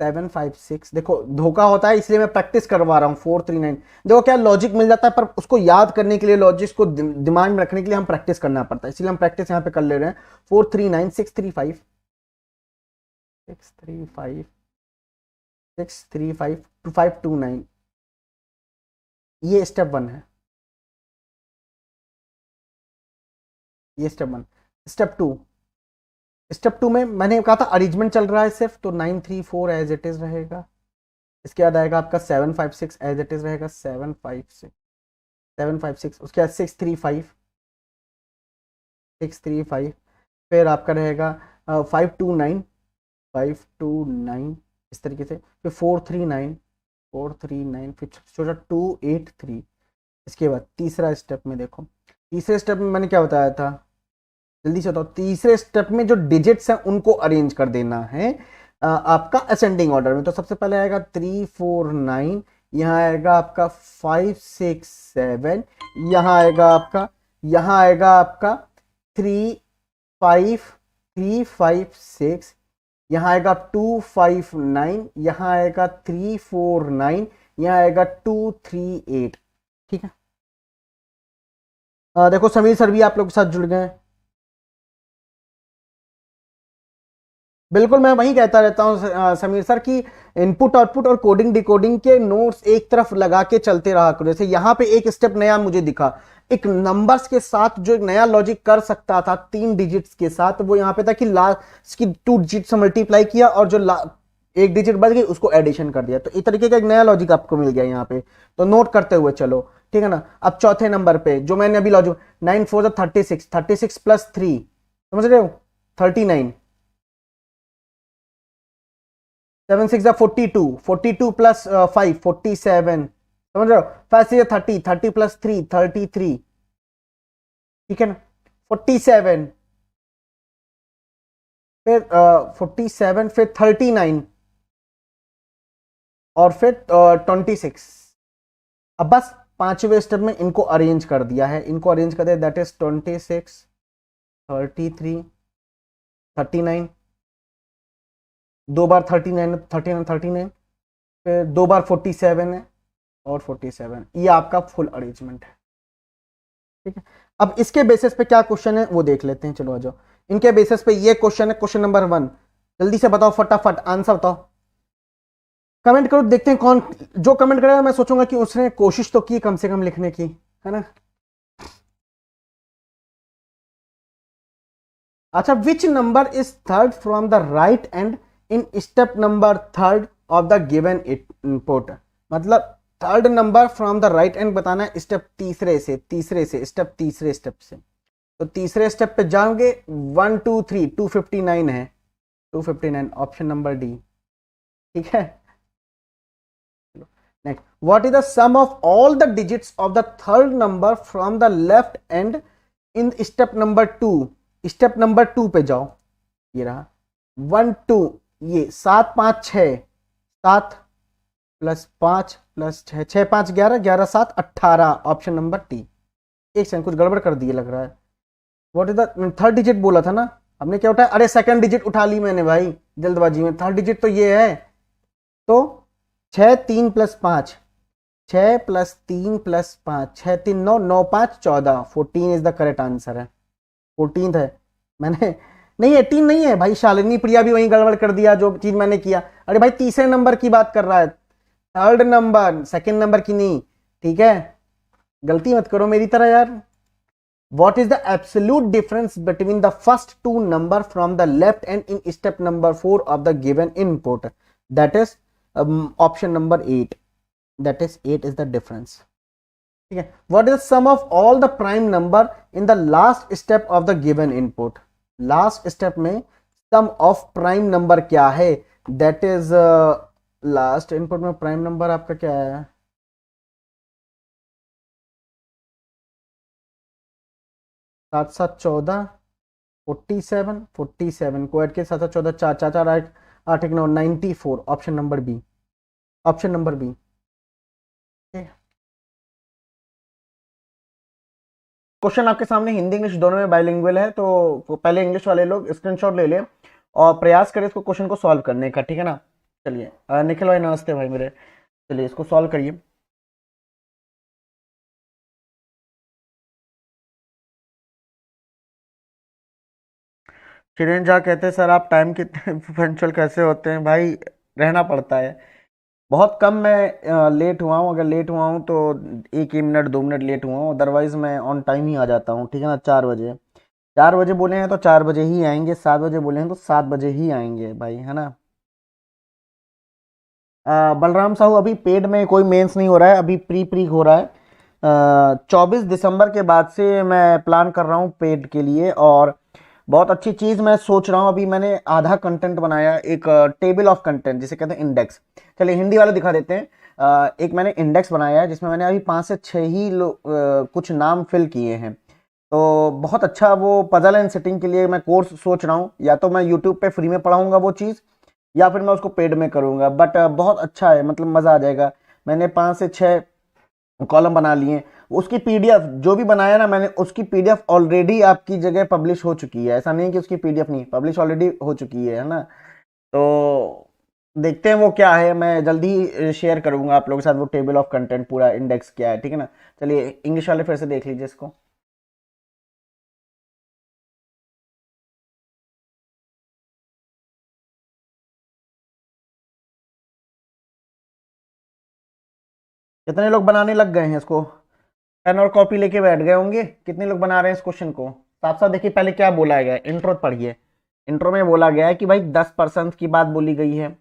7 5 6। देखो धोखा होता है इसलिए मैं प्रैक्टिस करवा रहा हूं। 4 3 9, देखो क्या लॉजिक मिल जाता है, पर उसको याद करने के लिए, लॉजिक को दिमाग में रखने के लिए हम प्रैक्टिस करना पड़ता है, इसलिए हम प्रैक्टिस यहां पे कर ले रहे हैं। 4 3 9, 6 3 5, 6 3 5, 6 3 5 5 2 9। ये स्टेप 1 है, ये स्टेप 1। स्टेप 2, स्टेप 2 में मैंने कहा था अरेंजमेंट चल रहा है सिर्फ, तो 9 3 4 एज इट इज रहेगा। इसके बाद आएगा आपका 7 5 6 एज इट इज रहेगा, 7 5 6, 7 5 6। उसके बाद 6 3 5, फिर आपका रहेगा 5 2 9, 5 2 9, इस तरीके से। फिर 4 3 9, 4 3 9, फिर छोटा 2 8 3, इसके बाद तीसरा स्टेप में देखो, तीसरे स्टेप में मैंने क्या बताया था, जल्दी से बताओ। तीसरे स्टेप में जो डिजिट्स हैं उनको अरेंज कर देना है आपका असेंडिंग ऑर्डर में। तो सबसे पहले आएगा 3 4 9, यहाँ आएगा आपका 5 6 7, यहाँ आएगा आपका 3 5 6, यहाँ आएगा 2 5 9, यहाँ आएगा 3 4 9, यहाँ आएगा 2 3 8। ठीक है, देखो समीर सर भी आप लोग के साथ जुड़ गए हैं। बिल्कुल, मैं वही कहता रहता हूँ समीर सर की इनपुट आउटपुट और कोडिंग डिकोडिंग के नोट्स एक तरफ लगा के चलते रहा करो। जैसे यहाँ पे एक स्टेप नया मुझे दिखा, एक नंबर्स के साथ जो एक नया लॉजिक कर सकता था 3 डिजिट्स के साथ, वो यहाँ पे था कि लास्ट की 2 डिजिट से मल्टीप्लाई किया और जो एक डिजिट बच गई उसको एडिशन कर दिया। तो इस तरीके का एक नया लॉजिक आपको मिल गया यहाँ पे, तो नोट करते हुए चलो। ठीक है ना। अब चौथे नंबर पे जो मैंने अभी लॉजिक 9 4 36, 36 प्लस 3, समझ रहे हो, 39, 7 6 42, 42 प्लस 5 47, समझ रहे हो, 5 6 30, 30 प्लस 3 33। ठीक है ना, 47, फिर 47, फिर 39 और फिर 26। अब बस पांचवें स्टेप में इनको अरेंज कर दिया है, इनको अरेंज कर दिया, दैट इज 26 33 39, दो बार 39 39 39, फिर दो बार 47 है और 47। ये आपका फुल अरेंजमेंट है। ठीक है, अब इसके बेसिस पे क्या क्वेश्चन है वो देख लेते हैं। चलो आ जाओ, इनके बेसिस पे ये क्वेश्चन है, क्वेश्चन नंबर 1। जल्दी से बताओ, फटाफट आंसर बताओ, कमेंट करो, देखते हैं कौन जो कमेंट करेगा। मैं सोचूंगा कि उसने कोशिश तो की कम से कम लिखने की, है ना। अच्छा, which number is third from the right end in step number third of the given input. मतलब third number from the right end बताना है स्टेप तीसरे से स्टेप तीसरे स्टेप से। तो तीसरे स्टेप पे जाओगे 1 2 3, 259 है, 259 ऑप्शन नंबर डी। ठीक है, next, what is the sum of all the digits of the third number from the left end in step number 2। स्टेप नंबर 2 पे जाओ, ये रहा 1 2, ये 7 5 6, 7 plus 5 plus 6, 6 5 11, 11 7 18, option number T. एक सेकंड, कुछ गड़बड़ कर दिए लग रहा है। What is the third digit बोला था ना हमने, क्या उठाया, अरे सेकंड डिजिट उठा ली मैंने भाई जल्दबाजी में। थर्ड डिजिट तो ये है, तो 6 3 plus 5, 6 plus 3 plus 5, 6 3 9, 9 5 14, 14 is the correct answer है। 14 है, मैंने नहीं 18 नहीं है भाई, शालिनी प्रिया भी वहीं गड़बड़ कर दिया जो चीज मैंने किया। अरे भाई तीसरे नंबर की बात कर रहा है, थर्ड नंबर, सेकंड नंबर की नहीं। ठीक है, गलती मत करो मेरी तरह यार। What is the absolute difference between the first 2 number from the left end in step number 4 of the given input, that is option number 8, that is 8 is the difference. ठीक है, what is sum of all the prime number in the last step of the given input. Last step में sum of prime number क्या है, that is last input में prime number आपका क्या है, 7 7 14, 47, 47 को ऐड के 7 7 14 4 4 4 8 8 1 9 94, option number B, option number B. Question आपके सामने हिंदी इंग्लिश दोनों में बाइलिंगुअल है, तो पहले इंग्लिश वाले लोग स्क्रीनशॉट ले लें और प्रयास करें इसको क्वेश्चन को सॉल्व करने का। ठीक है ना। चलिए निखिल भाई नमस्ते भाई मेरे, चलिए इसको सॉल्व करिए। चिरेन झा कहते हैं सर आप टाइम कितने पंक्चुअल कैसे होते हैं भाई, रहना पड़ता है। बहुत कम मैं लेट हुआ हूँ, अगर लेट हुआ हूँ तो 1 ही मिनट 2 मिनट लेट हुआ हूँ, अदरवाइज मैं ऑन टाइम ही आ जाता हूँ। ठीक है ना। 4 बजे, 4 बजे बोले हैं तो 4 बजे ही आएंगे, 7 बजे बोले हैं तो 7 बजे ही आएंगे भाई, है ना। बलराम साहू अभी पेड में कोई मेंस नहीं हो रहा है, अभी प्री प्री हो रहा है। 24 दिसंबर के बाद से मैं प्लान कर रहा हूँ पेड के लिए, और बहुत अच्छी चीज़ मैं सोच रहा हूँ। अभी मैंने आधा कंटेंट बनाया, एक टेबल ऑफ कंटेंट जिसे कहते हैं इंडेक्स। चलिए हिंदी वाले दिखा देते हैं। एक मैंने इंडेक्स बनाया है जिसमें मैंने अभी 5 से 6 ही कुछ नाम फिल किए हैं। तो बहुत अच्छा वो पजल एंड सेटिंग के लिए मैं कोर्स सोच रहा हूँ, या तो मैं यूट्यूब पे फ्री में पढ़ाऊंगा वो चीज़, या फिर मैं उसको पेड में करूंगा। बट बहुत अच्छा है, मतलब मज़ा आ जाएगा। मैंने 5 से 6 कॉलम बना लिए। उसकी पीडीएफ जो भी बनाया ना मैंने, उसकी पीडीएफ ऑलरेडी आपकी जगह पब्लिश हो चुकी है। ऐसा नहीं कि उसकी पीडीएफ नहीं, पब्लिश ऑलरेडी हो चुकी है ना। तो देखते हैं वो क्या है, मैं जल्दी ही शेयर करूंगा आप लोगों के साथ वो टेबल ऑफ कंटेंट, पूरा इंडेक्स क्या है, ठीक है ना। चलिए इंग्लिश वाले फिर से देख लीजिए इसको। कितने लोग बनाने लग गए हैं इसको? पेन और कॉपी लेके बैठ गए होंगे। कितने लोग बना रहे हैं इस क्वेश्चन को? साफ साफ देखिए पहले क्या बोला गया है, इंट्रो पढ़िए। इंट्रो में बोला गया है कि भाई 10% की बात बोली गई है।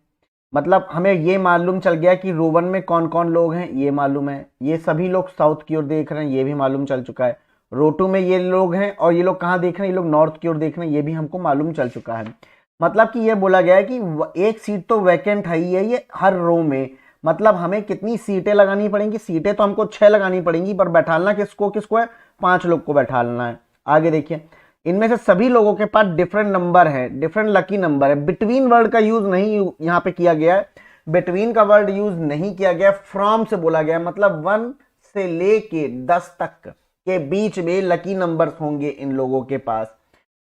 मतलब हमें ये मालूम चल गया कि रो 1 में कौन कौन लोग हैं, ये मालूम है। ये सभी लोग साउथ की ओर देख रहे हैं, ये भी मालूम चल चुका है। रो 2 में ये लोग हैं और ये लोग कहाँ देख रहे हैं, ये लोग नॉर्थ की ओर देख रहे हैं, ये भी हमको मालूम चल चुका है। मतलब कि ये बोला गया है कि एक सीट तो वैकेंट है ही है ये हर रो में। मतलब हमें कितनी सीटें लगानी पड़ेंगी? सीटें तो हमको 6 लगानी पड़ेंगी, पर बैठालना किसको किसको है? 5 लोग को बैठालना है। आगे देखिए, इनमें से सभी लोगों के पास डिफरेंट नंबर है, डिफरेंट लकी नंबर है। बिटवीन वर्ड का यूज नहीं यहाँ पे किया गया है, बिटवीन का वर्ड यूज नहीं किया गया, फ्रॉम से बोला गया। मतलब 1 से लेके 10 तक के बीच में लकी नंबर्स होंगे इन लोगों के पास।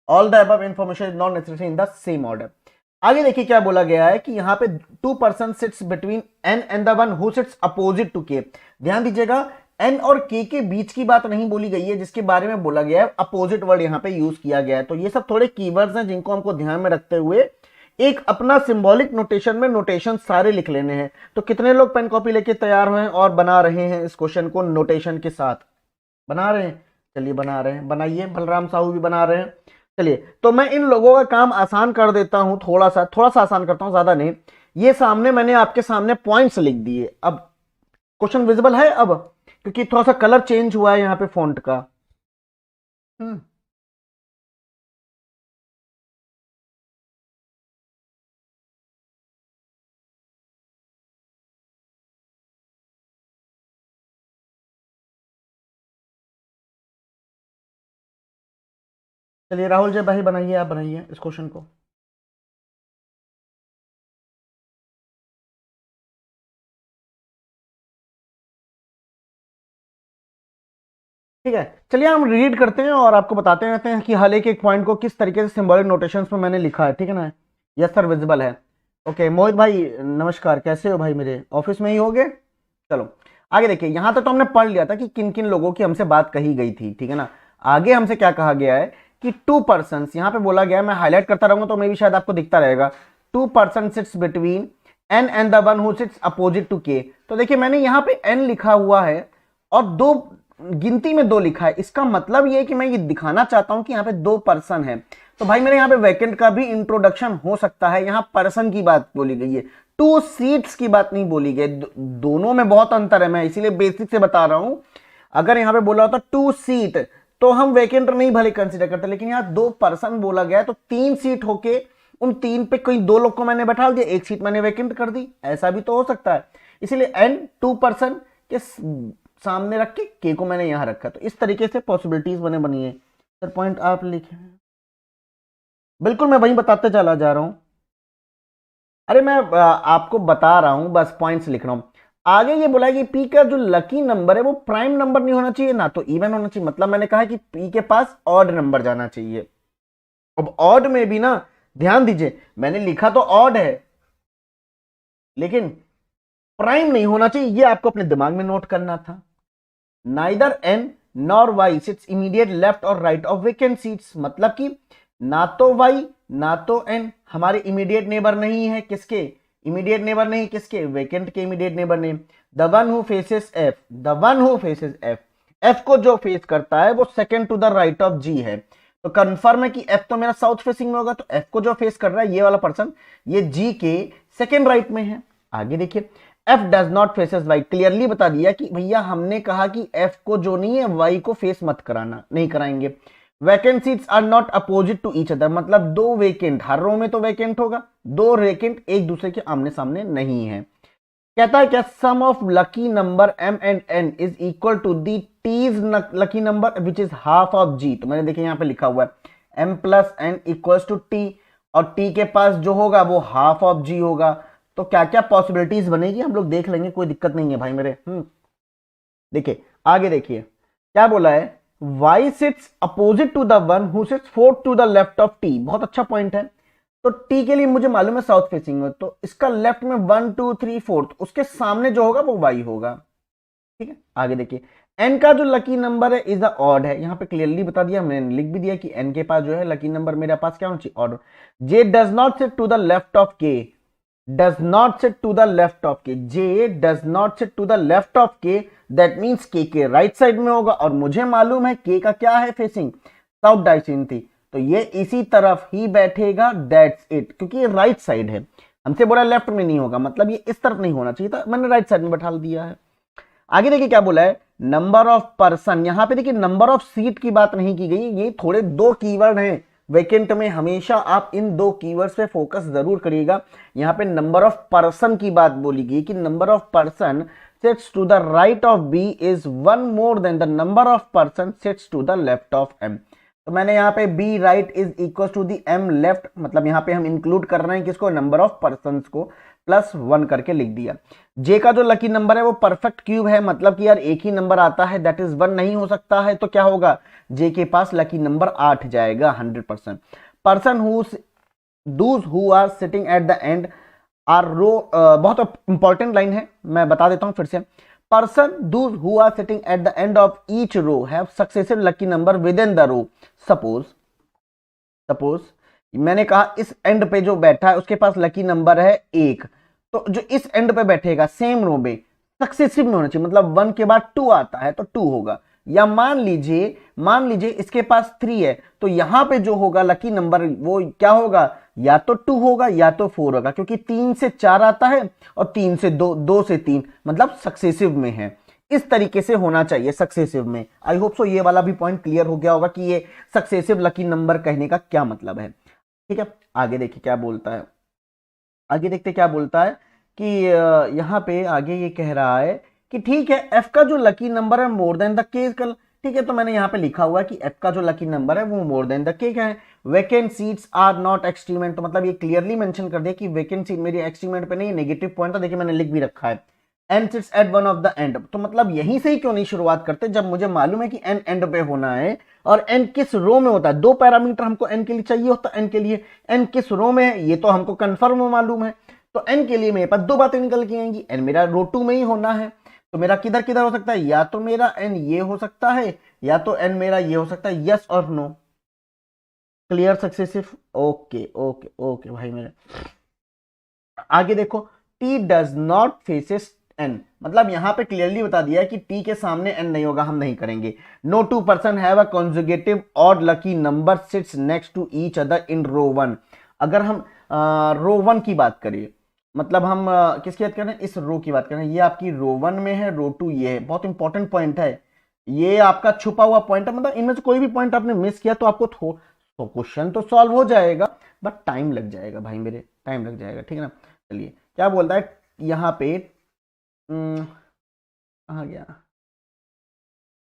All the above information is not necessary in the same order. आगे देखिए क्या बोला गया है कि यहाँ पे 2% sits between N and the one who sits opposite to K. ध्यान दीजिएगा, एन और के बीच की बात नहीं बोली गई है, जिसके बारे में बोला गया है अपोजिट वर्ड यहाँ पे यूज किया गया है। तो ये सब थोड़े कीवर्ड्स हैं जिनको हमको ध्यान में रखते हुए एक अपना सिंबॉलिक नोटेशन में नोटेशन सारे लिख लेने हैं। तो कितने लोग पेन कॉपी लेके तैयार हुए हैं और बना रहे हैं इस क्वेश्चन को नोटेशन के साथ? बना रहे हैं? चलिए बना रहे हैं, बनाइए। बलराम साहू भी बना रहे हैं। चलिए तो मैं इन लोगों का काम आसान कर देता हूं, थोड़ा सा आसान करता हूं, ज्यादा नहीं। ये सामने मैंने आपके सामने पॉइंट्स लिख दिए। अब क्वेश्चन विजिबल है अब, क्योंकि थोड़ा सा कलर चेंज हुआ है यहाँ पे फॉन्ट का। हम्म चलिए राहुल जी भाई बनाइए, आप बनाइए इस क्वेश्चन को। ठीक है, चलिए हम रीड करते हैं और आपको बताते रहते हैं कि हर एक पॉइंट को किस तरीके से सिंबॉलिक नोटेशंस में मैंने लिखा है, ठीक है ना। यस सर, विजिबल है। ओके मोहित भाई नमस्कार, कैसे हो भाई? मेरे ऑफिस में ही होगे। चलो आगे देखिए, यहां तक तो हमने पढ़ लिया था कि किन किन लोगों की हमसे बात कही गई थी, ठीक है ना। आगे हमसे क्या कहा गया है कि 2% यहां पे बोला गया है। मैं हाईलाइट करता रहूंगा तो मे भी शायद आपको दिखता रहेगा। 2% sits between N and the one who sits opposite to K. तो देखिए मैंने यहां पे एन लिखा हुआ है और दो गिनती में 2 लिखा है। इसका मतलब ये है कि मैं ये दिखाना चाहता हूं कि यहाँ पे 2 पर्सन है। तो भाई मेरे यहाँ पे वैकेंट का भी इंट्रोडक्शन हो सकता है। यहाँ पर्सन की बात बोली गई है, 2 सीट्स की बात नहीं बोली गई। दोनों में बहुत अंतर है, मैं इसीलिए बेसिक से बता रहा हूं। अगर यहाँ पे बोला होता 2 सीट तो हम वैकेंट नहीं भले कंसिडर करते, लेकिन यहाँ 2 पर्सन बोला गया है तो 3 सीट होके उन 3 पे कोई 2 लोग को मैंने बैठा दिया, 1 सीट मैंने वैकेंट कर दी, ऐसा भी तो हो सकता है। इसीलिए एन 2% के सामने रख के को मैंने यहां रखा। तो इस तरीके से पॉसिबिलिटीज बने बनी है। सर पॉइंट आप लिखे हैं? बिल्कुल मैं वही बताते चला जा रहा हूं। अरे मैं आपको बता रहा हूं, बस पॉइंट्स लिख रहा हूं। आगे ये बोला है कि पी का जो लकी नंबर है वो प्राइम नंबर नहीं होना चाहिए ना तो इवन होना चाहिए। मतलब मैंने कहा कि पी के पास ऑड नंबर जाना चाहिए। अब ऑड में भी ना ध्यान दीजिए, मैंने लिखा तो ऑड है लेकिन प्राइम नहीं होना चाहिए, ये आपको अपने दिमाग में नोट करना था। Neither N nor Y sits immediate left और राइट ऑफ वेकेंट सीट्स। मतलब कि ना तो वाई ना तो एन हमारे इमीडिएट नेबर नहीं है। किसके इमीडिएट नेबर नहीं? किसके? वेकेंट के इमीडिएट नेबर नहीं। The one who faces F, the one who faces F, F को जो फेस करता है वो second to the right of G है। तो कंफर्म है कि एफ तो मेरा साउथ फेसिंग में होगा, तो एफ को जो फेस कर रहा है ये वाला पर्सन, ये जी के सेकंड राइट में है। आगे देखिए, F does not faces Y, clearly बता दिया कि भैया हमने कहा कि एफ को जो नहीं है वाई को फेस मत कराना, नहीं कराएंगे। Vacant seats are not opposite to each other, मतलब 2 वेकेंट, हर रो में तो वैकेंट होगा, 2 वेकेंट एक दूसरे के आमने सामने नहीं है। कहता है क्या sum of lucky number m and n is equal to the t's lucky number which is half of g। तो मैंने देखिए यहाँ पे लिखा हुआ है m plus n equals to t, और t के पास जो होगा वो हाफ ऑफ g होगा। तो क्या क्या पॉसिबिलिटीज बनेगी हम लोग देख लेंगे, कोई दिक्कत नहीं है भाई मेरे। देखिए आगे देखिए क्या बोला है, y sits opposite to the one who sits fourth to the left of t। बहुत अच्छा पॉइंट है। तो t के लिए मुझे मालूम है साउथ फेसिंग है, तो इसका लेफ्ट में 1 2 3 4, उसके सामने जो होगा वो y होगा। ठीक है आगे देखिए, n का जो लकी नंबर है इज द ऑड है। यहाँ पे क्लियरली बता दिया, मैंने लिख भी दिया कि n के पास जो है लकी नंबर मेरे पास क्या होना चाहिए, odd. j does not sit to the left of k, does not sit to the left of k, j does not sit to the left of k, that means k के right side में होगा, और मुझे मालूम है k का क्या है फेसिंग, साउथ डायरेक्शन थी, तो ये इसी तरफ ही बैठेगा, दैट्स इट, क्योंकि ये राइट साइड है। हमसे बोला लेफ्ट में नहीं होगा, मतलब ये इस तरफ नहीं होना चाहिए था, मैंने राइट साइड में बैठा दिया है। आगे देखिए क्या बोला है, नंबर ऑफ पर्सन। यहां पे देखिए नंबर ऑफ सीट की बात नहीं की गई, ये थोड़े दो कीवर्ड हैं वैकेंट में, हमेशा आप इन दो कीवर्ड्स पे फोकस जरूर करिएगा। यहां पे नंबर ऑफ पर्सन की बात बोली गई कि number of person sits to the right of B is one more than the number of person sits to the left of M. तो मैंने यहाँ पे B right is equal to the M left, मतलब यहाँ पे हम include कर रहे हैं किसको, नंबर ऑफ पर्सन को, प्लस 1 करके लिख दिया। जे का जो लकी नंबर है वो परफेक्ट क्यूब है, मतलब कि यार एक ही नंबर आता है, दैट इज 1 नहीं हो सकता है, तो क्या होगा, जे के पास लकी नंबर 8 जाएगा 100%। Person those who are sitting at the end R row, बहुत इंपॉर्टेंट लाइन है, मैं बता देता हूं फिर से। Person those who are sitting at the end of each row have successive lucky number within the row. Suppose मैंने कहा इस एंड पे जो बैठा है उसके पास लकी नंबर है 1, तो जो इस एंड पे बैठेगा सेम रो में सक्सेसिव में होना चाहिए, मतलब 1 के बाद 2 आता है तो 2 होगा। या मान लीजिए इसके पास 3 है, तो यहां पे जो होगा लकी नंबर वो क्या होगा, या तो 2 होगा या तो 4 होगा, क्योंकि 3 से 4 आता है और 3 से 2, 2 से 3, मतलब सक्सेसिव में है। इस तरीके से होना चाहिए सक्सेसिव में। आई होप सो ये वाला भी पॉइंट क्लियर हो गया होगा कि ये सक्सेसिव लकी नंबर कहने का क्या मतलब है। ठीक है आगे देखिए क्या बोलता है, आगे देखते क्या बोलता है कि यहाँ पे आगे ये कह रहा है कि ठीक है एफ का जो लकी नंबर है मोर देन द के। ठीक है, तो मैंने यहाँ पे लिखा हुआ है कि एफ का जो लकी नंबर है वो मोर देन द के क्या है, वैकेंट सीट्स आर नॉट एक्सट्रीमेंट। तो मतलब ये क्लियरली मेंशन कर दिया कि वैकेंट सीट मेरी एक्सट्रीमेंट पे नहीं, नेगेटिव पॉइंट था, देखिए मैंने लिख भी रखा है। N sits at one of the end, तो मतलब यहीं से ही क्यों नहीं शुरुआत करते जब मुझे मालूम है कि एन एंड पे होना है, और एन किस रो में होता है, दो पैरामीटर हमको एन के लिए चाहिए होता है, एन के लिए एन किस रो में है ये तो हमको कंफर्म मालूम है। तो एन के लिए मेरे पास दो बातें निकल के आएंगी, एन मेरा रो 2 में ही होना है, तो मेरा किधर किधर हो सकता है, या तो मेरा एन ये हो सकता है या तो एन मेरा ये हो सकता है, यस और no. Clear successive, okay okay okay भाई मेरे। आगे देखो, T does not faces N, मतलब यहां पे क्लियरली बता दिया है कि टी के सामने एन नहीं होगा, हम नहीं करेंगे। No two person have a conjugative odd lucky number sits next to each other in row 1। अगर हम रो 1 की बात करें, मतलब हम किसकी बात कर रहे हैं, इस रो की बात कर रहे हैं, ये आपकी रो 1 में है, रो 2 ये है। बहुत इंपॉर्टेंट पॉइंट है ये, आपका छुपा हुआ पॉइंट है, मतलब इनमें से कोई भी पॉइंट आपने मिस किया तो आपको तो क्वेश्चन तो सॉल्व हो जाएगा बट टाइम लग जाएगा भाई मेरे, टाइम लग जाएगा। ठीक है ना, चलिए क्या बोलता है यहाँ पे, कहाँ गया,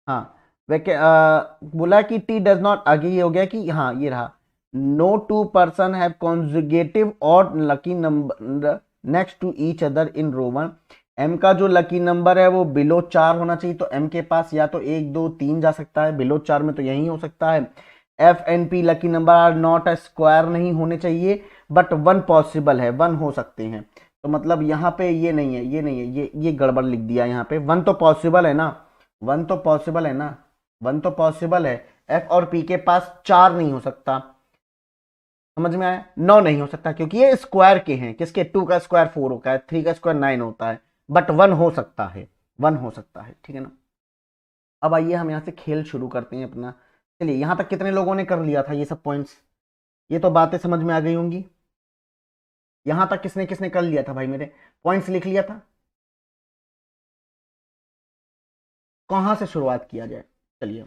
हाँ बोला कि टी डज नॉट, आगे ये हो गया कि हाँ ये रहा, no two person have conjugative और lucky number next to each other in row 1। M का जो लकी नंबर है वो बिलो 4 होना चाहिए, तो एम के पास या तो 1 2 3 जा सकता है, बिलो 4 में तो यही हो सकता है। F N P lucky number are not a square, नहीं होने चाहिए, बट 1 पॉसिबल है, 1 हो सकते हैं। तो मतलब यहाँ पे ये नहीं है, ये नहीं है, ये गड़बड़ लिख दिया यहाँ पे। 1 तो पॉसिबल है ना, 1 तो पॉसिबल है ना, 1 तो पॉसिबल है। एफ और पी के पास 4 नहीं हो सकता, समझ में आया, 9 नहीं हो सकता क्योंकि ये स्क्वायर के हैं, किसके, 2 का स्क्वायर 4 होता है, 3 का स्क्वायर 9 होता है, बट 1 हो सकता है, 1 हो सकता है। ठीक है ना, अब आइए हम यहाँ से खेल शुरू करते हैं अपना। चलिए यहाँ तक कितने लोगों ने कर लिया था ये सब पॉइंट्स, ये तो बातें समझ में आ गई होंगी। यहां तक किसने किसने कर लिया था भाई मेरे, पॉइंट्स लिख लिया था, कहां से शुरुआत किया जाए। चलिए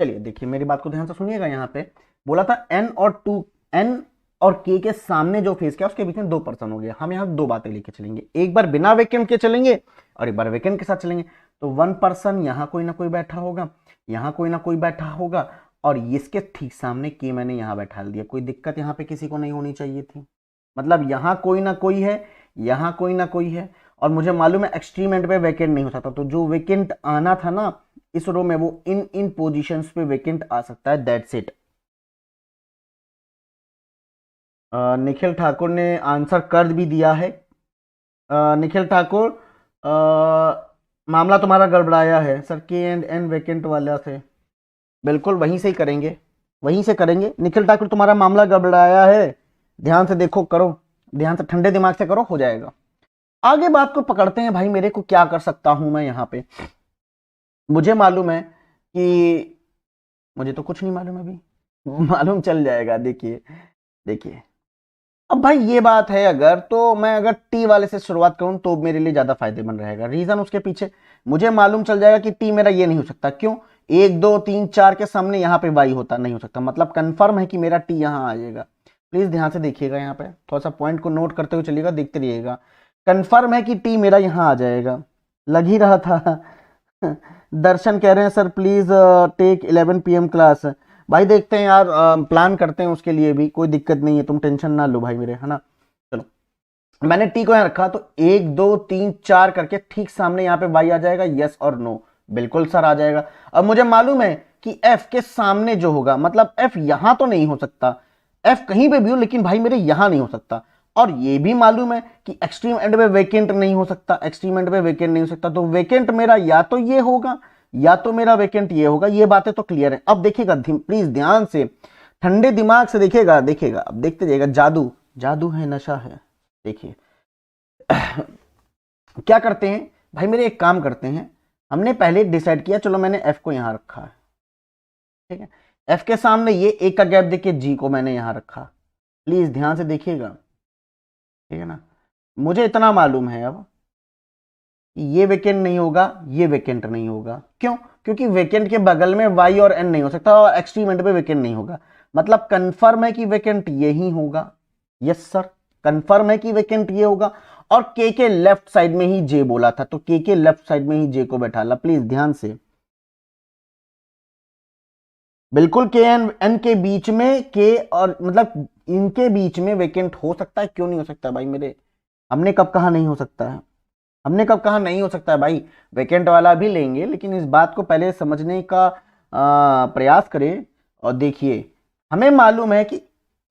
चलिए देखिए मेरी बात को ध्यान से सुनिएगा, यहाँ पे बोला था एन और 2, एन और के के सामने जो फेस क्या उसके बीच में 2% हो गया। हम यहाँ दो बातें लेके चलेंगे, एक बार बिना वेकेंट के चलेंगे और एक बार वेकेंट के साथ चलेंगे। तो 1% यहाँ कोई ना कोई बैठा होगा, यहाँ कोई ना कोई बैठा होगा, और इसके ठीक सामने के मैंने यहाँ बैठा दिया। कोई दिक्कत यहाँ पे किसी को नहीं होनी चाहिए थी। मतलब यहाँ कोई ना कोई है, यहाँ कोई ना कोई है, और मुझे मालूम है एक्सट्रीम एंड पे वेकेंट नहीं हो सकता। तो जो वेकेंट आना था ना इस रो में, वो इन पोजीशंस पे वेकेंट आ सकता है। That's it. निखिल ठाकुर ने आंसर कर भी दिया है। निखिल ठाकुर, मामला तुम्हारा गड़बड़ाया है सर, के एंड एन वेकेंट वाला से। बिल्कुल वहीं से ही करेंगे, वहीं से करेंगे। निखिल ठाकुर तुम्हारा मामला गड़बड़ाया है, ध्यान से देखो, करो ध्यान से, ठंडे दिमाग से करो, हो जाएगा। आगे बात को पकड़ते हैं भाई। मेरे को क्या कर सकता हूं मैं यहाँ पे? मुझे मालूम है कि मुझे तो कुछ नहीं मालूम अभी, मालूम चल जाएगा। देखिए देखिए, अब भाई ये बात है, अगर तो मैं अगर टी वाले से शुरुआत करूं तो मेरे लिए ज्यादा फायदेमंद रहेगा। रीजन उसके पीछे मुझे मालूम चल जाएगा कि टी मेरा ये नहीं हो सकता। क्यों? 1 2 3 4 के सामने यहाँ पे वाई होता नहीं हो सकता, मतलब कंफर्म है कि मेरा टी यहाँ आ जाएगा। प्लीज ध्यान से देखिएगा, यहाँ पे थोड़ा सा पॉइंट को नोट करते हुए चलिएगा, देखते रहिएगा। कंफर्म है कि टी मेरा यहाँ आ जाएगा, लग ही रहा था। दर्शन कह रहे हैं sir please take 11 PM class. भाई देखते हैं यार, प्लान करते हैं उसके लिए भी, कोई दिक्कत नहीं है, तुम टेंशन ना लो भाई मेरे, है ना। चलो, मैंने टी को यहाँ रखा, तो 1 2 3 4 करके ठीक सामने यहाँ पे वाई आ जाएगा। यस और नो? बिल्कुल सर आ जाएगा। अब मुझे मालूम है कि एफ के सामने जो होगा, मतलब एफ यहां तो नहीं हो सकता, एफ कहीं पे भी हो, लेकिन भाई मेरे यहां नहीं हो सकता। और ये भी मालूम है कि एक्सट्रीम एंड में वेकेंट नहीं हो सकता, एक्सट्रीम एंड में वेकेंट नहीं हो सकता। तो वेकेंट मेरा या तो ये होगा या तो मेरा वेकेंट ये होगा। ये बातें तो क्लियर है। अब देखिएगा, प्लीज ध्यान से, ठंडे दिमाग से देखिएगा, देखिएगा, अब देखते जाइएगा। जादू जादू है, नशा है। देखिए क्या करते हैं भाई मेरे, एक काम करते हैं। हमने पहले डिसाइड किया, चलो मैंने एफ को यहां रखा है, ठीक है। एफ के सामने ये एक का गैप देके जी को मैंने यहां रखा। प्लीज ध्यान से देखिएगा, ठीक है ना। मुझे इतना मालूम है अब ये वेकेंट नहीं होगा, ये वेकेंट नहीं होगा। क्यों? क्योंकि वेकेंट के बगल में वाई और एन नहीं हो सकता, और एक्सट्रीम एंड पे वेकेंट नहीं होगा। मतलब कंफर्म है कि वेकेंट यही होगा। यस सर, कंफर्म है कि वेकेंट ये होगा। और के लेफ्ट साइड में ही जे बोला था, तो के लेफ्ट साइड में ही जे को बैठा ला। प्लीज ध्यान से, बिल्कुल के एन के बीच में, के और मतलब इनके बीच में वेकेंट हो सकता है। क्यों नहीं हो सकता भाई मेरे? हमने कब कहा नहीं हो सकता है? हमने कब कहा नहीं हो सकता है भाई? वेकेंट वाला भी लेंगे, लेकिन इस बात को पहले समझने का प्रयास करें। और देखिए, हमें मालूम है कि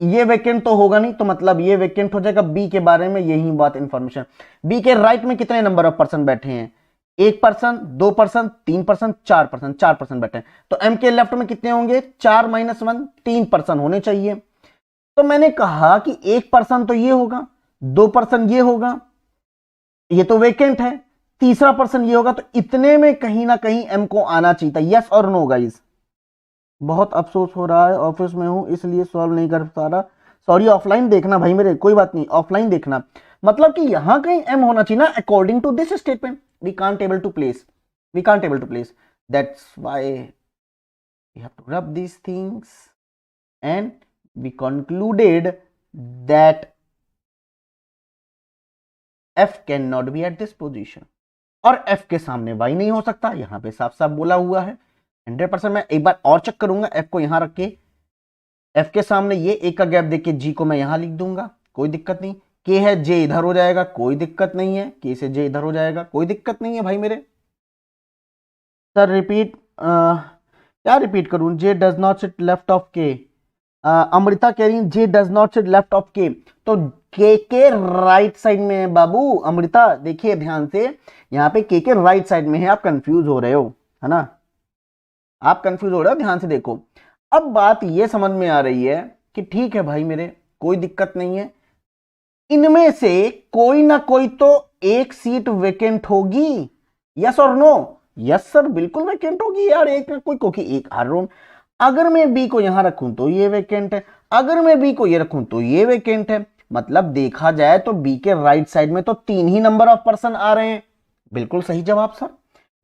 ये वेकेंट तो होगा नहीं, तो मतलब ये वेकेंट हो जाएगा। बी के बारे में यही बात इंफॉर्मेशन, बी के राइट में कितने नंबर ऑफ पर्सन बैठे हैं? 1%, 2%, 3%, 4%, 4% बैठे हैं। तो एम के लेफ्ट में कितने होंगे? 4 - 1, 3% होने चाहिए। तो मैंने कहा कि 1% तो ये होगा, 2% ये होगा, ये तो वेकेंट है, तीसरा पर्सन ये होगा। तो इतने में कहीं ना कहीं एम को आना चाहिए था। यस और नो गाइस? बहुत अफसोस हो रहा है, ऑफिस में हूं इसलिए सॉल्व नहीं कर पा रहा। सॉरी, ऑफलाइन देखना भाई मेरे, कोई बात नहीं, ऑफलाइन देखना। मतलब कि यहां कहीं एम होना चाहिए ना, according to this statement. We can't able to place, we can't able to place, that's why we have to rub these things and we concluded that F can not be at this position. और F के सामने Y नहीं हो सकता, यहां पे साफ साफ बोला हुआ है 100%। मैं एक बार और चेक करूंगा, F को यहां रख के, F के सामने ये एक का गैप देके G को मैं यहां लिख दूंगा, कोई दिक्कत नहीं। K है, J इधर हो जाएगा, कोई दिक्कत नहीं है। K से J इधर हो जाएगा, कोई दिक्कत नहीं है भाई मेरे। सर रिपीट, क्या रिपीट करूं? J does not seat left of K। Amrita कह रही J does not seat left of K, तो के राइट साइड में है बाबू। अमृता देखिए ध्यान से, यहाँ पे के राइट साइड में है, आप कंफ्यूज हो रहे हो, है ना, आप कंफ्यूज हो रहे हो, ध्यान से देखो। अब बात ये समझ में आ रही है कि ठीक है भाई मेरे, कोई दिक्कत नहीं है, इनमें से कोई ना कोई तो एक सीट वेकेंट होगी। यस और नो? यस सर, बिल्कुल वेकेंट होगी यार, एक ना कोई, क्योंकि एक हर रूम। अगर मैं बी को यहां रखूं तो ये वेकेंट है, अगर मैं बी को ये रखूं तो ये वेकेंट है। मतलब देखा जाए तो बी के राइट साइड में तो 3 ही नंबर ऑफ पर्सन आ रहे हैं। बिल्कुल सही जवाब सर,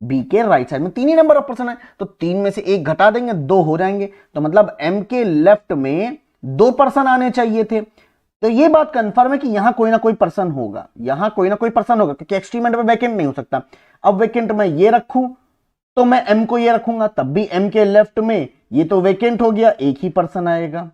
बी के राइट साइड में 3 ही नंबर ऑफ पर्सन है, तो 3 में से एक घटा देंगे, 2 हो जाएंगे। तो मतलब एम के लेफ्ट में 2 पर्सन आने चाहिए थे। तो ये बात कंफर्म है कि यहां कोई ना कोई पर्सन होगा, यहां कोई ना कोई पर्सन होगा, क्योंकि एक्सट्रीम में वैकेंट नहीं हो सकता। अब वैकेंट में ये रखूं तो मैं एम को ये रखूंगा, तब भी एम के लेफ्ट में ये तो वैकेंट हो गया, एक ही पर्सन आएगा।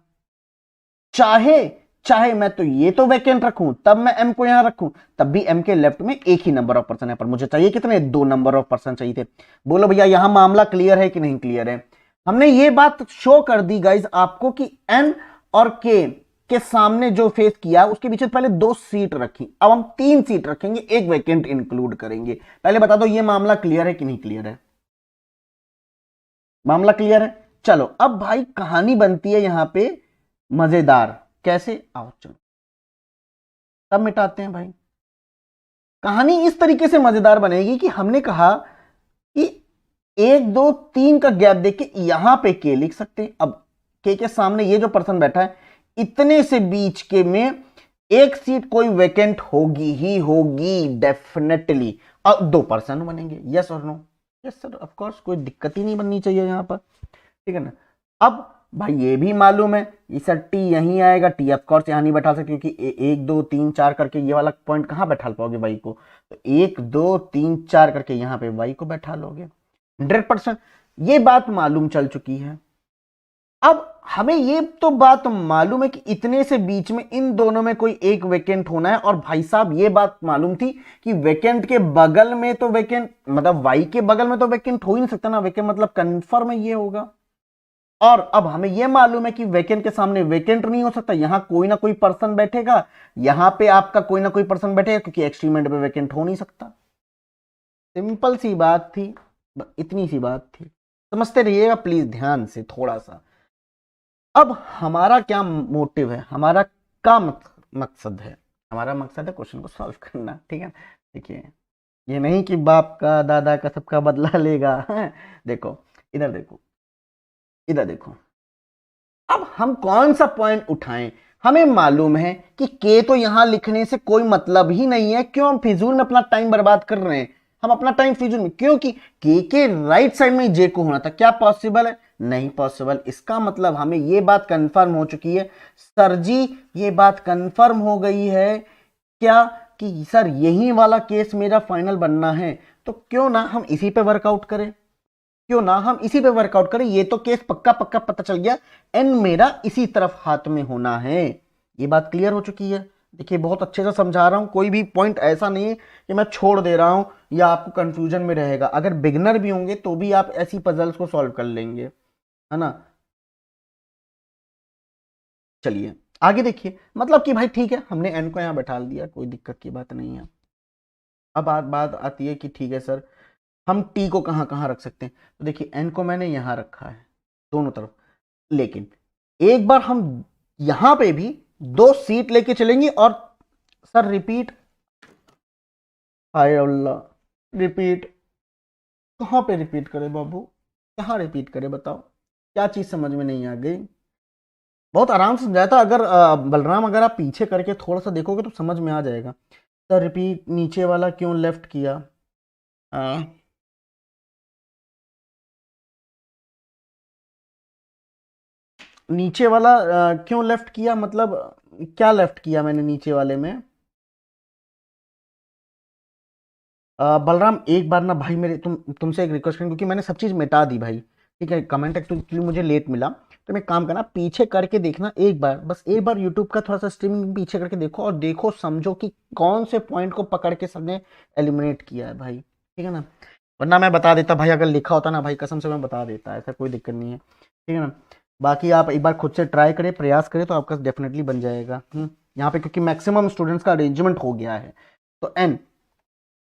चाहे चाहे मैं तो ये तो वैकेंट रखूं तब मैं एम को यहां रखूं, तब भी एम के लेफ्ट में एक ही नंबर ऑफ पर्सन है। पर मुझे चाहिए कितने, 2 नंबर ऑफ पर्सन चाहिए थे। बोलो भैया यहां मामला क्लियर है कि नहीं क्लियर है? हमने ये बात शो कर दी गाइज आपको कि एन और के सामने जो फेस किया उसके पीछे पहले 2 सीट रखी, अब हम 3 सीट रखेंगे, एक वैकेंट इंक्लूड करेंगे। पहले बता दो ये मामला क्लियर है कि नहीं क्लियर है? मामला क्लियर है। चलो अब भाई कहानी बनती है यहां पे मजेदार। कैसे? आओ चलो तब मिटाते हैं भाई। कहानी इस तरीके से मजेदार बनेगी कि हमने कहा कि 1 2 3 का गैप देख के यहां पे के लिख सकते हैं। अब के सामने ये जो पर्सन बैठा है, इतने से बीच के में एक सीट कोई वैकेंट होगी ही होगी डेफिनेटली। अब 2 पर्सन बनेंगे, यस और no? Yes sir of course, कोई दिक्कत ही नहीं बननी चाहिए यहां पर, ठीक है ना। अब भाई ये भी मालूम है ये सर टी यहीं आएगा, टी ऑफ कोर्स यहां नहीं बैठा सकते क्योंकि 1 2 3 4 करके ये वाला पॉइंट कहां बैठा पाओगे वाई को, तो 1 2 3 4 करके यहां पे वाई को बैठा लोगे 100%। ये बात मालूम चल चुकी है। अब हमें ये तो बात मालूम है कि इतने से बीच में इन दोनों में कोई एक वैकेंट होना है, और भाई साहब ये बात मालूम थी कि वैकेंट के बगल में तो वैकेंट, मतलब वाई के बगल में तो वैकेंट हो ही नहीं सकता ना, वैकेंट मतलब कंफर्म है ये होगा। और अब हमें यह मालूम है कि वैकेंट के सामने वैकेंट नहीं हो सकता, यहां कोई ना कोई पर्सन बैठेगा, यहां पे आपका कोई ना कोई पर्सन बैठेगा, क्योंकि एक्सट्रीमेंट पे वैकेंट हो नहीं सकता। सिंपल सी बात थी, इतनी सी बात थी, समझते रहिएगा प्लीज ध्यान से थोड़ा सा। अब हमारा क्या मोटिव है, हमारा क्या मकसद है? हमारा मकसद है क्वेश्चन को सॉल्व करना, ठीक है। देखिए ये नहीं कि बाप का दादा का सबका बदला लेगा। देखो इधर देखो, इधर देखो, अब हम कौन सा पॉइंट उठाएं? हमें मालूम है कि के तो यहां लिखने से कोई मतलब ही नहीं है, क्यों हम फिजूल में अपना टाइम बर्बाद कर रहे हैं? हम अपना टाइम फिजूल में, क्योंकि के राइट साइड में जे को होना था। क्या पॉसिबल है? नहीं पॉसिबल। इसका मतलब हमें यह बात कंफर्म हो चुकी है सर जी, ये बात कंफर्म हो गई है क्या कि सर यही वाला केस मेरा फाइनल बनना है, तो क्यों ना हम इसी पे वर्कआउट करें, क्यों ना हम इसी पे वर्कआउट करें। ये तो केस पक्का पक्का पता चल गया, एन मेरा इसी तरफ हाथ में होना है। ये बात क्लियर हो चुकी है। देखिए बहुत अच्छे से समझा रहा हूं, कोई भी पॉइंट ऐसा नहीं है कि मैं छोड़ दे रहा हूं या आपको कंफ्यूजन में रहेगा। अगर बिगनर भी होंगे तो भी आप ऐसी पजल्स को सॉल्व कर लेंगे, है ना। चलिए आगे देखिए, मतलब कि भाई ठीक है हमने एन को यहां बैठा दिया, कोई दिक्कत की बात नहीं है। अब बात आती है कि ठीक है सर हम टी को कहां कहां रख सकते हैं। तो देखिए एन को मैंने यहां रखा है दोनों तरफ, लेकिन एक बार हम यहां पे भी 2 सीट लेके चलेंगे। और सर रिपीट, हाय अल्लाह रिपीट कहां पे रिपीट करे बाबू, कहां रिपीट करे बताओ, क्या चीज समझ में नहीं आ गई? बहुत आराम से समझाया था। अगर बलराम अगर आप पीछे करके थोड़ा सा देखोगे तो समझ में आ जाएगा। सर रिपीट नीचे वाला क्यों लेफ्ट किया? नीचे वाला क्यों लेफ्ट किया, मतलब क्या लेफ्ट किया मैंने नीचे वाले में? बलराम एक बार ना भाई मेरे तुमसे एक रिक्वेस्ट करें, क्योंकि मैंने सब चीज़ मिटा दी भाई, ठीक है। कमेंट एक्चुअली मुझे लेट मिला, तो मैं काम करना पीछे करके देखना एक बार, बस एक बार यूट्यूब का थोड़ा सा स्ट्रीमिंग पीछे करके देखो, और देखो समझो कि कौन से पॉइंट को पकड़ के सबने एलिमिनेट किया है भाई, ठीक है ना। वरना मैं बता देता भाई, अगर लिखा होता ना भाई कसम से मैं बता देता, ऐसा कोई दिक्कत नहीं है, ठीक है ना। बाकी आप एक बार खुद से ट्राई करें, प्रयास करें, तो आपका डेफिनेटली बन जाएगा। यहाँ पे क्योंकि मैक्सिमम स्टूडेंट्स का अरेंजमेंट हो गया है। तो एन,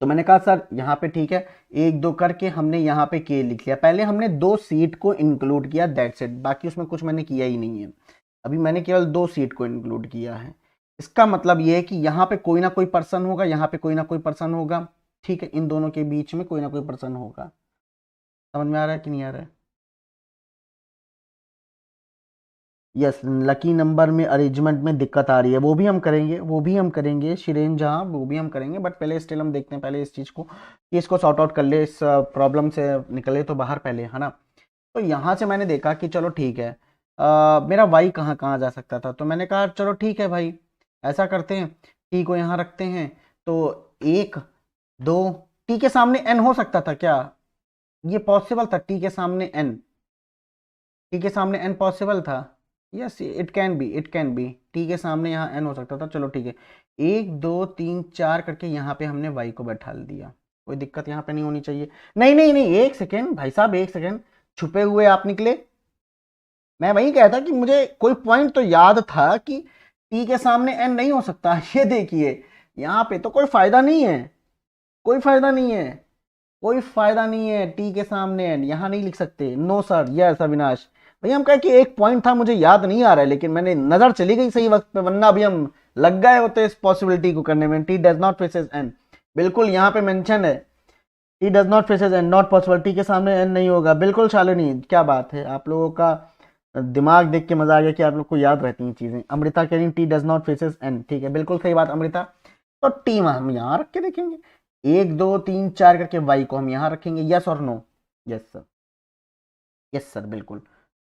तो मैंने कहा सर यहाँ पे ठीक है 1 2 करके हमने यहाँ पे के लिख लिया, पहले हमने 2 सीट को इंक्लूड किया, दैट्स इट, बाकी उसमें कुछ मैंने किया ही नहीं है। अभी मैंने केवल 2 सीट को इंक्लूड किया है। इसका मतलब ये है कि यहाँ पे कोई ना कोई पर्सन होगा, यहाँ पे कोई ना कोई पर्सन होगा, ठीक है, इन दोनों के बीच में कोई ना कोई पर्सन होगा। समझ में आ रहा है कि नहीं आ रहा है? यस, लकी नंबर में अरेंजमेंट में दिक्कत आ रही है, वो भी हम करेंगे, वो भी हम करेंगे शिरेन जहाँ, वो भी हम करेंगे, बट पहले स्टिल हम देखते हैं पहले इस चीज़ को कि इसको सॉर्ट आउट कर ले, इस प्रॉब्लम से निकले तो बाहर पहले, है ना। तो यहाँ से मैंने देखा कि चलो ठीक है, मेरा वाई कहाँ कहाँ जा सकता था, तो मैंने कहा चलो ठीक है भाई, ऐसा करते हैं, टी को यहाँ रखते हैं। तो एक, दो, टी के सामने एन हो सकता था क्या? ये पॉसिबल था, टी के सामने एन, टी के सामने एन पॉसिबल था। Yes, it can be, it can be, T के सामने यहाँ एन हो सकता था। चलो ठीक है, एक दो तीन चार करके यहाँ पे हमने वाई को बैठा दिया, कोई दिक्कत यहाँ पे नहीं होनी चाहिए। नहीं नहीं नहीं, एक सेकेंड भाई साहब, एक सेकेंड, छुपे हुए आप निकले। मैं वही कहता कि मुझे कोई पॉइंट तो याद था कि टी के सामने एन नहीं हो सकता। ये देखिए, यहाँ पे तो कोई फायदा नहीं है, कोई फायदा नहीं है, कोई फायदा नहीं है, टी के सामने एन यहाँ नहीं लिख सकते। नो सर, यस अविनाश भैया, हम कहे कि एक पॉइंट था मुझे याद नहीं आ रहा है, लेकिन मैंने नजर चली गई सही वक्त पे, वरना अभी हम लग गए होते इस पॉसिबिलिटी को करने में। T does not faces N, बिल्कुल यहाँ पे मेंशन है, T does not faces N, not possible, T के सामने एन नहीं होगा। बिल्कुल शालिनी, क्या बात है, आप लोगों का दिमाग देख के मजा आ गया कि आप लोग को याद रहती हैं चीजें। अमृता कह रही T does not faces N, ठीक है, बिल्कुल सही बात अमृता। तो टी हम यहाँ रख के देखेंगे, एक दो तीन चार करके वाई को हम यहाँ रखेंगे। यस और no? Yes sir, yes sir, बिल्कुल,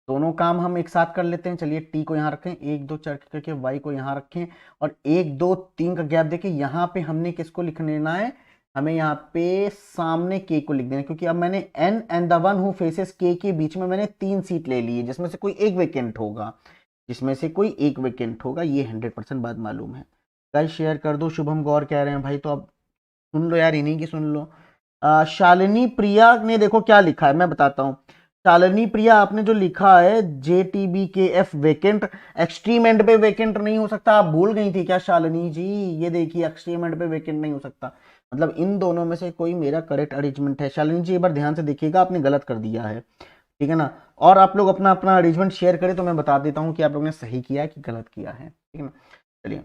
दोनों काम हम एक साथ कर लेते हैं। चलिए, टी को यहाँ रखें, एक दो चार करके वाई को यहाँ रखें, और एक दो तीन का गैप देके यहाँ पे हमने किसको लिख लेना है, हमें यहाँ पे सामने के को लिख देना है, क्योंकि अब मैंने N and the one who faces के बीच में मैंने तीन सीट ले ली है, जिसमें से कोई एक वेकेंट होगा, जिसमें से कोई एक वेकेंट होगा, ये 100% बात मालूम है। गाइस शेयर कर दो, शुभम गौर कह रहे हैं भाई, तो अब सुन लो यार, इन्हीं की सुन लो। शालिनी प्रिया ने देखो क्या लिखा है, मैं बताता हूँ। शालिनी प्रिया, आपने जो लिखा है JTBKF वेकेंट, एक्सट्रीम एंड पे वेकेंट नहीं हो सकता, आप भूल गई थी क्या शालिनी जी? ये देखिए, एक्सट्रीम एंड पे वेकेंट नहीं हो सकता, मतलब इन दोनों में से कोई मेरा करेक्ट अरेंजमेंट है। शालिनी जी एक बार ध्यान से देखिएगा, आपने गलत कर दिया है, ठीक है ना? और आप लोग अपना अपना अरेंजमेंट शेयर करें तो मैं बता देता हूँ कि आप लोग ने सही किया है कि गलत किया है, ठीक है ना? चलिए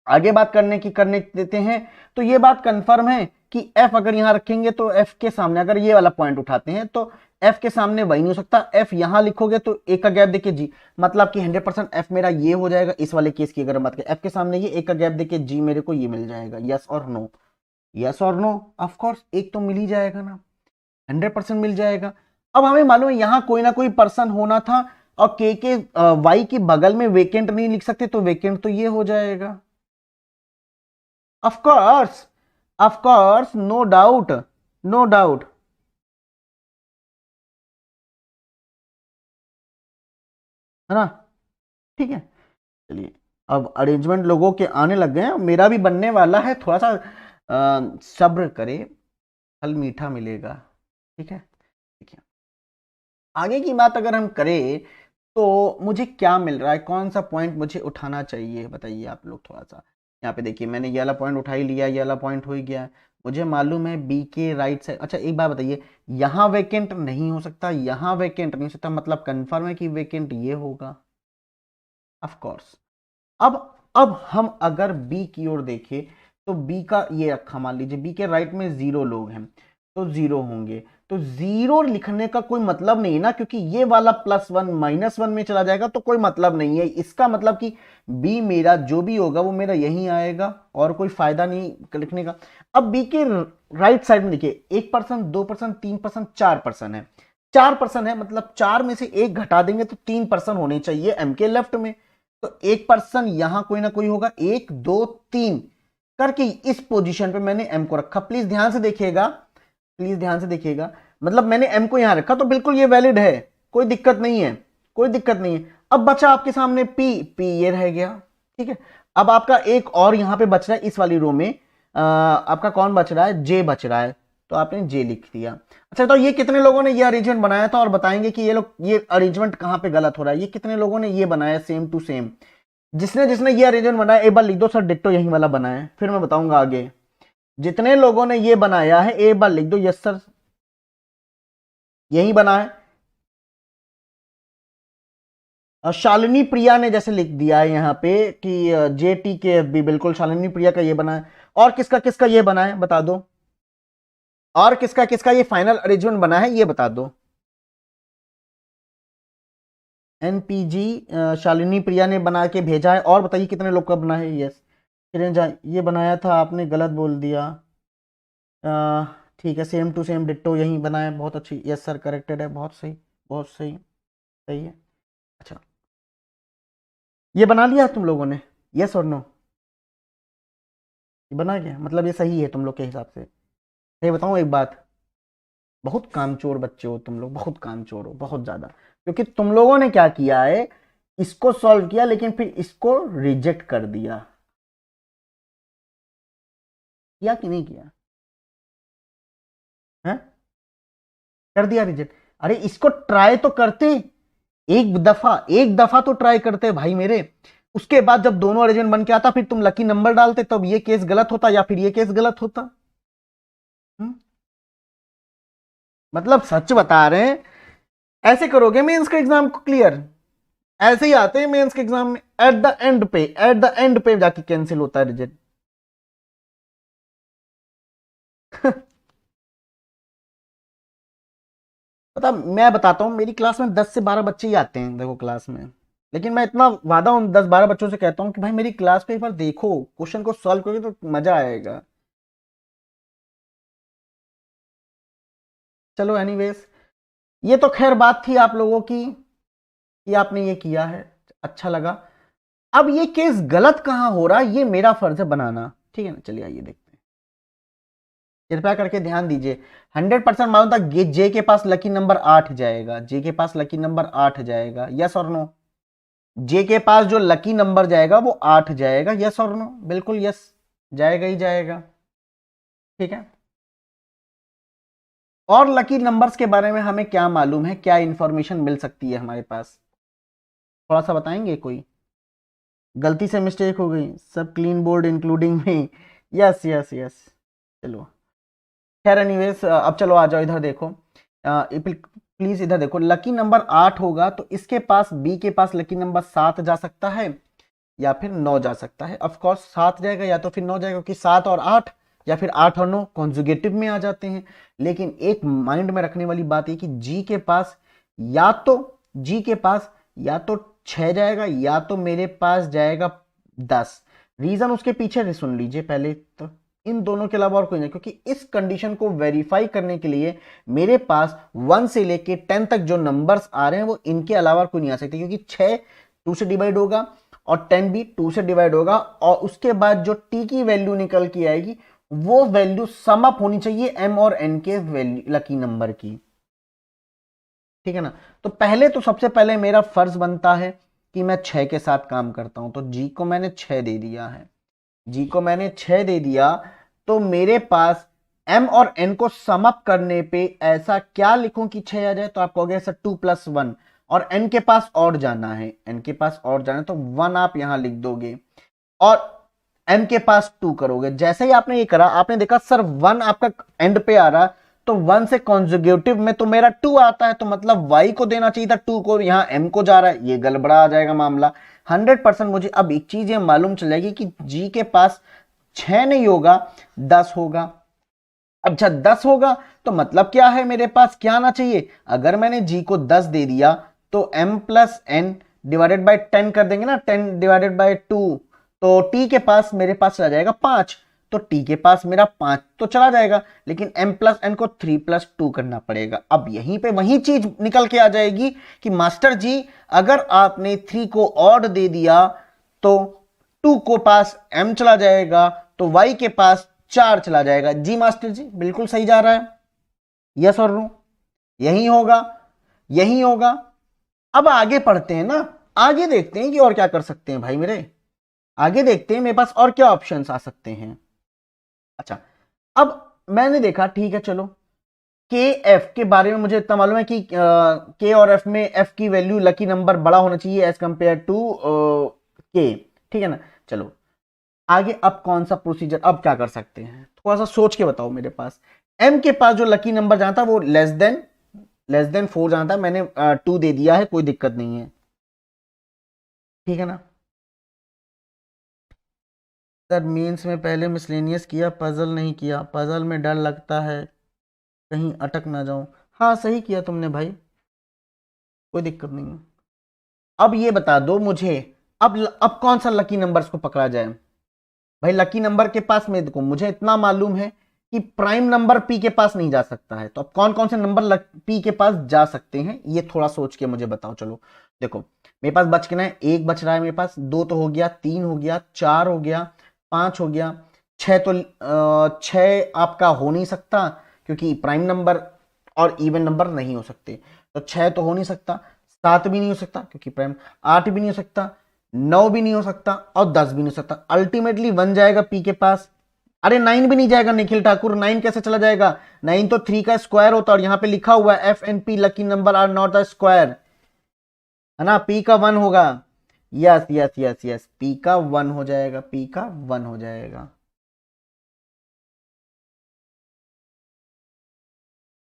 आगे बात करने देते हैं। तो ये बात कंफर्म है कि एफ अगर यहां रखेंगे तो एफ के सामने, अगर ये वाला पॉइंट उठाते हैं तो एफ के सामने वही नहीं हो सकता। एफ यहां लिखोगे तो एक का गैप देखिए जी, मतलब कि 100% एफ मेरा ये हो जाएगा। इस वाले केस की अगर बात करें, एफ के सामने ये एक का गैप देखिए जी, मेरे को ये मिल जाएगा। यस और नो? यस और नो? ऑफ कोर्स एक तो मिल ही जाएगा ना, 100% मिल जाएगा। अब हमें मालूम है यहां कोई ना कोई पर्सन होना था, और के वाई के बगल में वेकेंट नहीं लिख सकते, तो वेकेंट तो ये हो जाएगा। Of course, of course, no doubt, no doubt, है ना? ठीक है, चलिए, अब अरेंजमेंट लोगों के आने लग गए हैं, मेरा भी बनने वाला है, थोड़ा सा सब्र करे, फल मीठा मिलेगा, ठीक है? ठीक है, आगे की बात अगर हम करें तो मुझे क्या मिल रहा है, कौन सा पॉइंट मुझे उठाना चाहिए, बताइए आप लोग थोड़ा सा। यहाँ पे देखिए, मैंने ये वाला पॉइंट उठा ही लिया, ये वाला पॉइंट हो ही गया। मुझे मालूम है बी के राइट साइड, अच्छा एक बात बताइए, यहाँ वेकेंट नहीं हो सकता, यहाँ वेकेंट नहीं हो सकता, मतलब कंफर्म है कि वेकेंट ये होगा, ऑफ कोर्स। अब अब हम अगर बी की ओर देखें तो बी का ये रखा, मान लीजिए बी के राइट में 0 लोग हैं, तो 0 होंगे, तो 0 लिखने का कोई मतलब नहीं है ना, क्योंकि ये वाला +1 -1 में चला जाएगा, तो कोई मतलब नहीं है इसका, मतलब कि बी मेरा जो भी होगा वो मेरा यही आएगा, और कोई फायदा नहीं लिखने का। अब बी के राइट साइड में देखिए, 1%, 2%, 3%, 4% है, 4% है, मतलब 4 में से एक घटा देंगे तो 3% होने चाहिए एम के लेफ्ट में, तो 1% यहां कोई ना कोई होगा, 1 2 3 करके इस पोजीशन पे मैंने एम को रखा। प्लीज ध्यान से देखिएगा, प्लीज ध्यान से देखिएगा, मतलब मैंने एम को यहां रखा तो बिल्कुल ये वैलिड है, कोई दिक्कत नहीं है, कोई दिक्कत नहीं है। अब बचा आपके सामने पी, पी ये रह गया, ठीक है। अब आपका एक और यहां पे बच रहा है इस वाली रो में, आपका कौन बच रहा है, जे बच रहा है, तो आपने जे लिख दिया। अच्छा, तो ये कितने लोगों ने ये अरेंजमेंट बनाया था, और बताएंगे कि ये लोग ये अरेंजमेंट कहां पे गलत हो रहा है, ये कितने लोगों ने ये बनाया सेम टू सेम? जिसने जिसने ये अरेंजमेंट बनाया एक बार लिख दो, सर डिट्टो यही वाला बनाया है, फिर मैं बताऊंगा आगे। जितने लोगों ने ये बनाया है एक बार लिख दो, यस सर यही बना है। शालिनी प्रिया ने जैसे लिख दिया है यहाँ पे कि JTKF, बिल्कुल शालिनी प्रिया का ये बना है। और किसका किसका ये बना है बता दो, और किसका किसका ये फाइनल अरेंजमेंट बना है ये बता दो। NPG शालिनी प्रिया ने बना के भेजा है, और बताइए कितने लोग का बना है। यस किरण ये बनाया था, आपने गलत बोल दिया। ठीक है, सेम टू सेम डिट्टो यही बना है, बहुत अच्छी, यस सर करेक्टेड है, बहुत सही, बहुत सही, सही है। अच्छा, ये बना लिया तुम लोगों ने, यस और नो? ये बना गया, मतलब ये सही है तुम लोग के हिसाब से? ये बताऊं एक बात, बहुत कामचोर बच्चे हो तुम लोग, बहुत कामचोर हो, बहुत ज्यादा। क्योंकि तुम लोगों ने क्या किया है, इसको सॉल्व किया लेकिन फिर इसको रिजेक्ट कर दिया। किया कि नहीं किया? है? कर दिया रिजेक्ट। अरे इसको ट्राई तो करते, एक दफा तो ट्राई करते भाई मेरे। उसके बाद जब दोनों अरेंजमेंट बन के आता, फिर तुम लकी नंबर डालते, तब ये केस गलत होता या फिर ये केस गलत होता। हुँ? मतलब सच बता रहे हैं, ऐसे करोगे मेंस के एग्जाम को क्लियर? ऐसे ही आते हैं मेंस के एग्जाम में, एट द एंड पे जाके कैंसिल होता है रिजल्ट। पता, मैं बताता हूँ, मेरी क्लास में 10 से 12 बच्चे ही आते हैं देखो क्लास में। लेकिन मैं इतना वादा उन 10-12 बच्चों से कहता हूँ कि भाई मेरी क्लास पे एक बार देखो, क्वेश्चन को सॉल्व करोगे तो मजा आएगा। चलो एनीवेज, ये तो खैर बात थी आप लोगों की कि आपने ये किया है, अच्छा लगा। अब ये केस गलत कहां हो रहा है, ये मेरा फर्ज है बनाना, ठीक है ना? चलिए आइए देखते हैं, कृपया करके ध्यान दीजिए। 100% मालूम था जे के पास लकी नंबर 8 जाएगा, जे के पास लकी नंबर 8 जाएगा, यस और नो? जे के पास जो लकी नंबर जाएगा वो 8 जाएगा, यस और नो? बिल्कुल यस, जाएगा ही जाएगा, ठीक है। और लकी नंबर्स के बारे में हमें क्या मालूम है, क्या इंफॉर्मेशन मिल सकती है हमारे पास, थोड़ा सा बताएंगे? कोई गलती से मिस्टेक हो गई, सब क्लीन बोर्ड इंक्लूडिंग में, यस यस यस। चलो खैर एनीवेज, अब चलो आ जाओ इधर देखो, प्लीज इधर देखो, लकी नंबर 8 होगा तो इसके पास, बी के पास लकी नंबर 7 जा सकता है या फिर 9 जा सकता है। ऑफ कोर्स 7 जाएगा या तो फिर 9 जाएगा, क्योंकि 7 और 8 या फिर 8 और 9 कॉन्जुगेटिव में आ जाते हैं। लेकिन एक माइंड में रखने वाली बात है कि जी के पास या तो, जी के पास या तो 6 जाएगा या तो मेरे पास जाएगा 10। रीजन उसके पीछे सुन लीजिए पहले तो, इन दोनों के अलावा और कोई नहीं, क्योंकि इस कंडीशन को वेरीफाई करने के लिए मेरे पास 1 से लेके 10 तक जो नंबर्स आ रहे हैं वो इनके अलावा कोई नहीं आ सकते, क्योंकि 6 2 से डिवाइड होगा और 10 भी 2 से डिवाइड होगा, और उसके बाद जो टी की वैल्यू निकल के आएगी वो वैल्यू सम अप होनी चाहिए एम और एन के वैल्यू लकी नंबर की, ठीक है ना? तो पहले तो सबसे पहले मेरा फर्ज बनता है कि मैं 6 के साथ काम करता हूं, तो जी को मैंने 6 दे दिया है, जी को मैंने 6 दे दिया, तो मेरे पास एम और एन को सम अप करने पे ऐसा क्या लिखूं कि 6 आ जाए? तो आप कहोगे सर 2+1, और एन के पास और जाना है, एन के पास और जाना है तो 1 आप यहां लिख दोगे और एम के पास 2 करोगे। जैसे ही आपने ये करा, आपने देखा सर 1 आपका एंड पे आ रहा, तो 1 से कॉन्जुगेटिव में तो मेरा 2 आता है, तो मतलब y को देना चाहिए था 2 को, यहां m को जा रहा है, ये गड़बड़ा आ जाएगा मामला 100%। मुझे अब एक चीज ये मालूम चल जाएगी कि g के पास 6 नहीं होगा, 10 होगा। अच्छा 10 होगा तो मतलब क्या है, मेरे पास क्या आना चाहिए? अगर मैंने g को 10 दे दिया तो m प्लस एन डिवाइडेड बाई 10 कर देंगे ना, 10 डिवाइडेड बाई 2, तो t के पास मेरे पास चला जाएगा 5, तो t के पास मेरा 5 तो चला जाएगा, लेकिन m प्लस एन को 3+2 करना पड़ेगा। अब यहीं पे वही चीज निकल के आ जाएगी कि मास्टर जी अगर आपने 3 को ऑड दे दिया तो 2 को पास m चला जाएगा, तो y के पास 4 चला जाएगा। जी मास्टर जी बिल्कुल सही जा रहा है, यस और नो? यही होगा, यही होगा। अब आगे पढ़ते हैं ना, आगे देखते हैं कि और क्या कर सकते हैं भाई मेरे, आगे देखते हैं मेरे पास और क्या ऑप्शंस आ सकते हैं। अच्छा, अब मैंने देखा ठीक है चलो, के एफ के बारे में मुझे इतना मालूम है कि के और एफ में एफ की वैल्यू लकी नंबर बड़ा होना चाहिए एज कंपेयर टू के, ठीक है ना? चलो आगे, अब कौन सा प्रोसीजर, अब क्या कर सकते हैं, थोड़ा सा सोच के बताओ। मेरे पास एम के पास जो लकी नंबर जाना था वो लेस देन 4 जाना था, मैंने 2 दे दिया है, कोई दिक्कत नहीं है, ठीक है ना? सर मीन्स में पहले मिसलेनियस किया, पजल नहीं किया, पजल में डर लगता है कहीं अटक ना जाऊं। हाँ सही किया तुमने भाई, कोई दिक्कत नहीं है। अब ये बता दो मुझे, अब कौन सा लकी नंबर्स को पकड़ा जाए? भाई लकी नंबर के पास में देखो, मुझे इतना मालूम है कि प्राइम नंबर पी के पास नहीं जा सकता है, तो अब कौन कौन से नंबर पी के पास जा सकते हैं ये थोड़ा सोच के मुझे बताओ। चलो देखो, मेरे पास बच कितना है, एक बच रहा है मेरे पास, दो तो हो गया, तीन हो गया, चार हो गया, पांच हो गया, छह तो छह आपका हो नहीं सकता क्योंकि प्राइम नंबर और इवन नंबर नहीं हो सकते, तो छह तो हो नहीं सकता, सात भी नहीं हो सकता क्योंकि प्राइम, आठ भी नहीं हो सकता, नौ भी नहीं हो सकता और 10 भी नहीं हो सकता। अल्टीमेटली वन जाएगा पी के पास। अरे नाइन भी नहीं जाएगा निखिल ठाकुर, नाइन कैसे चला जाएगा, नाइन तो थ्री का स्क्वायर होता है और यहां पे लिखा हुआ है F and P lucky number are not a square, है ना, पी का वन होगा। Yes yes yes yes, P का वन हो जाएगा, पी का वन हो जाएगा।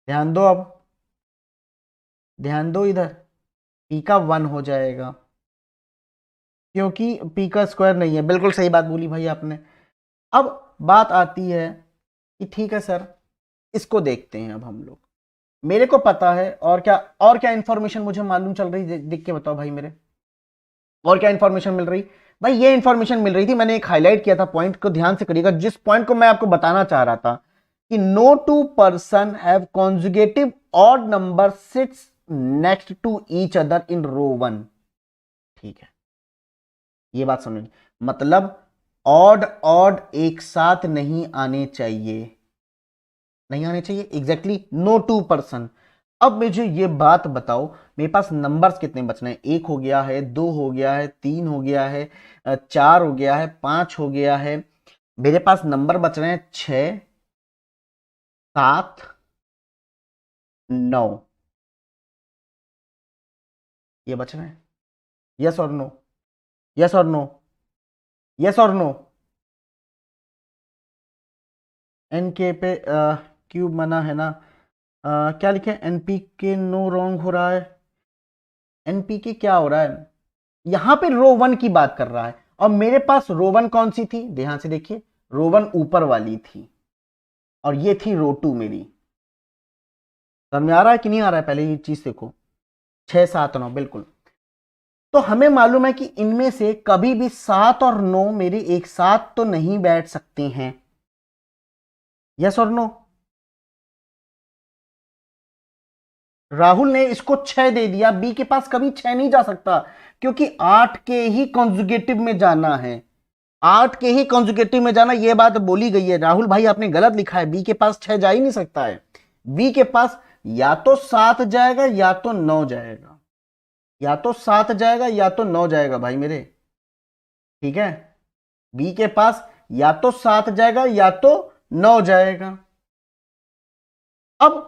ध्यान दो, अब ध्यान दो इधर, पी का वन हो जाएगा क्योंकि पी का स्क्वायर नहीं है। बिल्कुल सही बात बोली भाई आपने। अब बात आती है कि ठीक है सर, इसको देखते हैं अब हम लोग। मेरे को पता है और क्या इंफॉर्मेशन मुझे मालूम चल रही, देख के बताओ भाई मेरे, और क्या इंफॉर्मेशन मिल रही। भाई ये इंफॉर्मेशन मिल रही थी, मैंने एक हाईलाइट किया था पॉइंट को, ध्यान से करिएगा, जिस पॉइंट को मैं आपको बताना चाह रहा था कि no two person have conjugative odd number sits next to each other in row one. ठीक है, ये बात समझ, मतलब ऑड ऑड एक साथ नहीं आने चाहिए, नहीं आने चाहिए, एग्जैक्टली नो टू पर्सन। अब मुझे ये बात बताओ, मेरे पास नंबर्स कितने बचने हैं, एक हो गया है, दो हो गया है, तीन हो गया है, चार हो गया है, पांच हो गया है, मेरे पास नंबर बच रहे हैं छ, सात, नौ, ये बच रहे हैं। यस और नो, यस और नो, यस और नो। एन के पे क्यूब मना है ना, क्या लिखे, एनपी के नो रॉन्ग हो रहा है, एनपी के क्या हो रहा है, यहां पे रो वन की बात कर रहा है और मेरे पास रो वन कौन सी थी, ध्यान से देखिए, रो वन ऊपर वाली थी और ये थी रो टू मेरी। समझ में आ रहा है कि नहीं आ रहा है, पहले ये चीज देखो, छह सात नौ, बिल्कुल। तो हमें मालूम है कि इनमें से कभी भी सात और नौ मेरे एक साथ तो नहीं बैठ सकते हैं, यस और नो। राहुल ने इसको छह दे दिया, बी के पास कभी छह नहीं जा सकता क्योंकि आठ के ही कॉन्जुगेटिव में जाना है, आठ के ही कॉन्जुगेटिव में जाना, यह बात बोली गई है। राहुल भाई आपने गलत लिखा है, बी के पास छह जा ही नहीं सकता है, बी के पास या तो सात जाएगा या तो नौ जाएगा, या तो सात जाएगा या तो नौ जाएगा भाई मेरे, ठीक है, बी के पास या तो सात जाएगा या तो नौ जाएगा। अब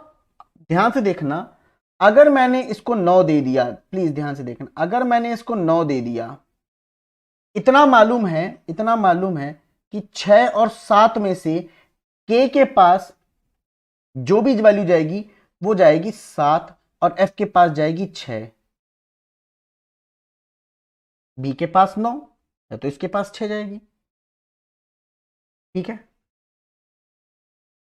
ध्यान से देखना, अगर मैंने इसको 9 दे दिया, प्लीज ध्यान से देखना, अगर मैंने इसको 9 दे दिया, इतना मालूम है, इतना मालूम है कि 6 और 7 में से के पास जो भी वैल्यू जाएगी वो जाएगी 7 और एफ के पास जाएगी 6, बी के पास 9 या तो इसके पास 6 जाएगी, ठीक है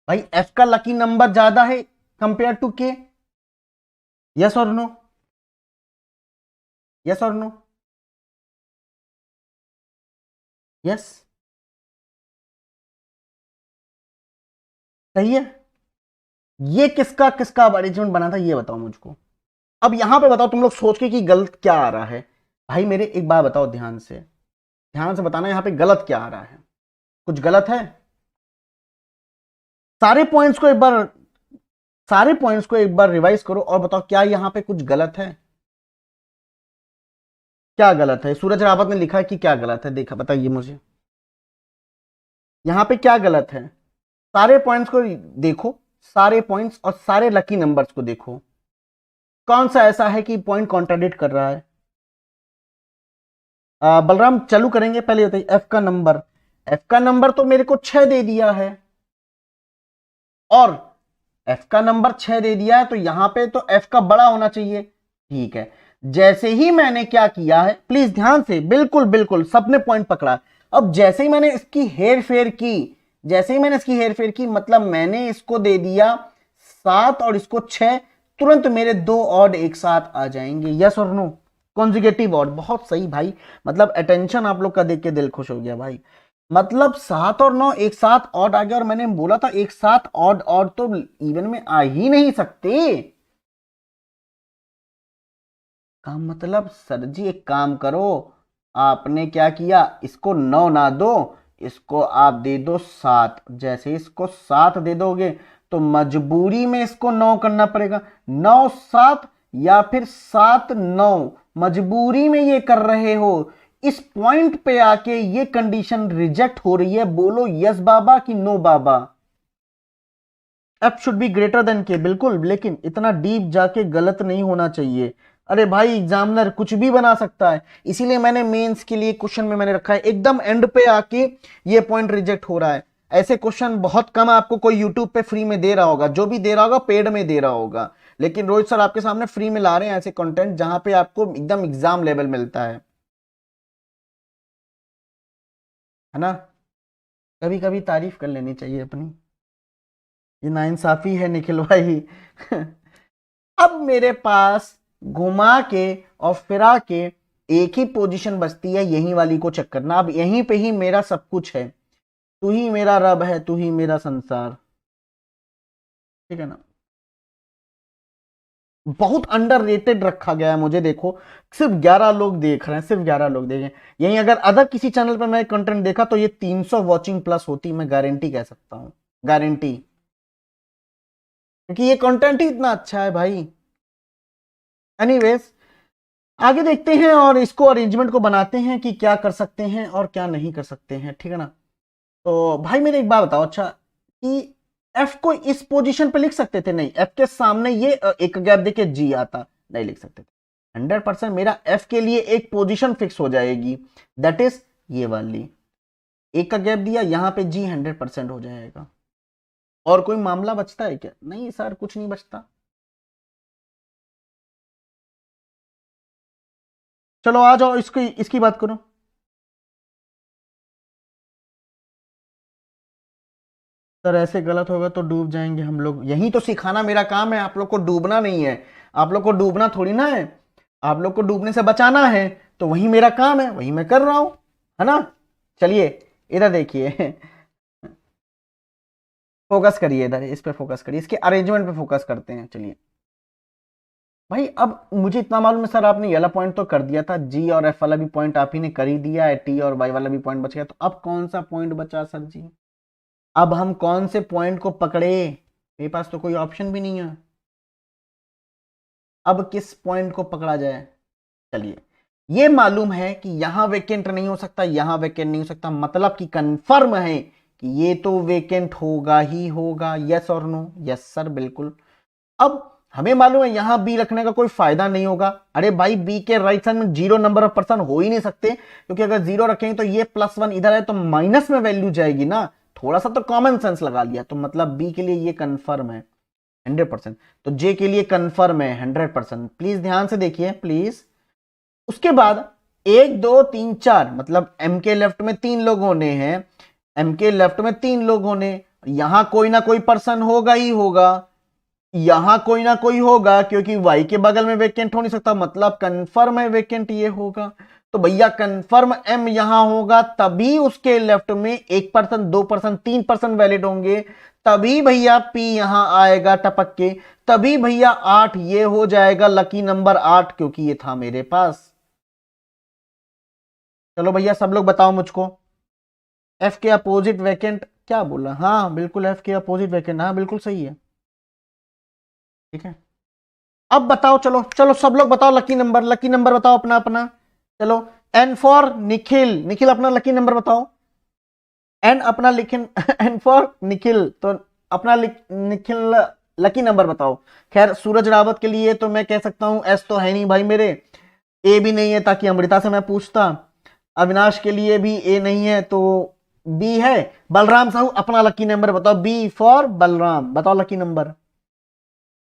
भाई। एफ का लकी नंबर ज्यादा है कंपेयर टू के, यस और नो, यस और नो, यस, सही है। ये किसका किसका अरेंजमेंट बना था ये बताओ मुझको। अब यहां पे बताओ तुम लोग सोच के कि गलत क्या आ रहा है, भाई मेरे एक बात बताओ, ध्यान से बताना यहां पे गलत क्या आ रहा है, कुछ गलत है। सारे पॉइंट्स को एक बार रिवाइज करो और बताओ क्या यहां पे कुछ गलत है, क्या गलत है। सूरज रावत ने लिखा है कि क्या गलत है, देखा बताइए मुझे यहां पे क्या गलत है। सारे पॉइंट्स को देखो, सारे पॉइंट्स और सारे लकी नंबर्स को देखो, कौन सा ऐसा है कि पॉइंट कॉन्ट्राडिक्ट कर रहा है। बलराम चालू करेंगे, पहले बताइए एफ का नंबर, एफ का नंबर तो मेरे को 6 दे दिया है और एफ का नंबर 6 दे दिया है तो यहां पे तो एफ का बड़ा होना चाहिए, ठीक है। जैसे ही मैंने क्या किया है, प्लीज ध्यान से, बिल्कुल बिल्कुल सबने पॉइंट पकड़ा। अब जैसे ही मैंने इसकी हेर फेर की, मतलब मैंने इसको दे दिया 7 और इसको 6, तुरंत मेरे दो ऑड एक साथ आ जाएंगे, यस और नो, कॉन्जुगेटिव ऑड। बहुत सही भाई, मतलब अटेंशन आप लोग का देख के दिल खुश हो गया भाई। मतलब 7 और 9 एक साथ ऑड आ गया, और मैंने बोला था एक साथ ऑड ऑड तो इवन में आ ही नहीं सकते। का मतलब सर जी एक काम करो, आपने क्या किया, इसको 9 ना दो, इसको आप दे दो 7। जैसे इसको 7 दे दोगे तो मजबूरी में इसको 9 करना पड़ेगा, 9 7, या फिर 7 9, मजबूरी में ये कर रहे हो। इस पॉइंट पे आके ये कंडीशन रिजेक्ट हो रही है, बोलो यस बाबा कि नो बाबा। F should be greater than K, बिल्कुल, लेकिन इतना डीप जाके गलत नहीं होना चाहिए। अरे भाई एग्जामिनर कुछ भी बना सकता है, इसीलिए मैंने मेंस के लिए क्वेश्चन में मैंने रखा है एकदम एंड पे आके ये पॉइंट रिजेक्ट हो रहा है। ऐसे क्वेश्चन बहुत कम आपको कोई यूट्यूब पे फ्री में दे रहा होगा, जो भी दे रहा होगा पेड में दे रहा होगा, लेकिन रोहित सर आपके सामने फ्री में ला रहे हैं ऐसे कंटेंट जहां पे आपको एकदम एग्जाम लेवल मिलता है ना। कभी कभी तारीफ कर लेनी चाहिए अपनी। ये नाइंसाफी है निखिल भाई। अब मेरे पास घुमा के और फिरा के एक ही पोजीशन बचती है, यही वाली को चेक करना। अब यहीं पे ही मेरा सब कुछ है, तू ही मेरा रब है, तू ही मेरा संसार, ठीक है ना। बहुत अंडररेटेड रखा गया है मुझे, देखो सिर्फ 11 लोग देख रहे हैं, सिर्फ 11 लोग देखें। यही अगर अदर किसी चैनल पर मैं कंटेंट देखा तो ये 300 वॉचिंग प्लस होती, मैं गारंटी कह सकता हूं, गारंटी, क्योंकि ये कंटेंट ही इतना अच्छा है भाई। एनीवेज आगे देखते हैं और इसको अरेंजमेंट को बनाते हैं कि क्या कर सकते हैं और क्या नहीं कर सकते हैं, ठीक है ना। तो भाई मेरे एक बात बताओ, अच्छा कि एफ को इस पोजीशन पे लिख सकते थे? नहीं, एफ के सामने ये एक गैप देके जी आता, नहीं लिख सकते थे। 100% मेरा एफ के लिए एक पोजीशन फिक्स हो जाएगी, दैट इज ये वाली। एक का गैप दिया, यहां पे जी 100% हो जाएगा। और कोई मामला बचता है क्या? नहीं सर, कुछ नहीं बचता। चलो आ जाओ, इसकी इसकी बात करो। सर ऐसे गलत होगा तो डूब जाएंगे हम लोग, यही तो सिखाना मेरा काम है, आप लोग को डूबना नहीं है। आप लोग को डूबना थोड़ी ना है, आप लोग को डूबने से बचाना है, तो वही मेरा काम है, वही मैं कर रहा हूं, है ना। चलिए इधर देखिए। फोकस करिए इधर, इस पे फोकस करिए, इसके अरेंजमेंट पे फोकस करते हैं, चलिए। भाई अब मुझे इतना मालूम है सर, आपने ये वाला पॉइंट तो कर दिया था, जी और एफ वाला भी पॉइंट आप ही ने कर ही दिया है, टी और वाई वाला भी पॉइंट बच गया, तो अब कौन सा पॉइंट बचा सर जी? अब हम कौन से पॉइंट को पकड़े? मेरे पास तो कोई ऑप्शन भी नहीं है। अब किस पॉइंट को पकड़ा जाए? चलिए, ये मालूम है कि यहां वेकेंट नहीं हो सकता, यहां वेकेंट नहीं हो सकता, मतलब कि कंफर्म है कि ये तो वेकेंट होगा ही होगा। यस और नो? यस सर बिल्कुल। अब हमें मालूम है यहां बी रखने का कोई फायदा नहीं होगा। अरे भाई बी के राइट साइड में जीरो नंबर ऑफ पर्सन हो ही नहीं सकते, क्योंकि अगर जीरो रखेंगे तो ये +1 इधर है तो माइनस में वैल्यू जाएगी ना। थोड़ा सा तो कॉमन सेंस लगा लिया, तो मतलब बी के लिए ये कंफर्म है 100%, तो जे के लिए कंफर्म है 100%। प्लीज ध्यान से देखिए प्लीज। उसके बाद 1 2 3 4, मतलब एम के लेफ्ट में 3 लोग होने हैं, एम के लेफ्ट में 3 लोग होने, यहां कोई ना कोई पर्सन होगा ही होगा, यहां कोई ना कोई होगा, क्योंकि वाई के बगल में वेकेंट हो नहीं सकता, मतलब कंफर्म है वेकेंट ये होगा। तो भैया कंफर्म एम यहां होगा, तभी उसके लेफ्ट में 1% 2% 3% वैलिड होंगे, तभी भैया पी यहां आएगा टपक के, तभी भैया 8 ये हो जाएगा लकी नंबर 8, क्योंकि ये था मेरे पास। चलो भैया सब लोग बताओ मुझको, एफ के अपोजिट वैकेंट क्या बोला? हाँ बिल्कुल, एफ के अपोजिट वैकेंट, हाँ बिल्कुल सही है, ठीक है। अब बताओ, चलो चलो सब लोग बताओ लकी नंबर, लकी नंबर बताओ अपना अपना। चलो, एन फॉर निखिल, निखिल अपना लकी नंबर बताओ। एन अपना लिखिन। एन फॉर निखिल, तो अपना निखिल लकी नंबर बताओ। खैर सूरज रावत के लिए तो मैं कह सकता हूं एस तो है नहीं भाई मेरे, ए भी नहीं है, ताकि अमृता से मैं पूछता। अविनाश के लिए भी ए नहीं है तो बी है। बलराम साहू अपना लकी नंबर बताओ, बी फॉर बलराम, बताओ लकी नंबर,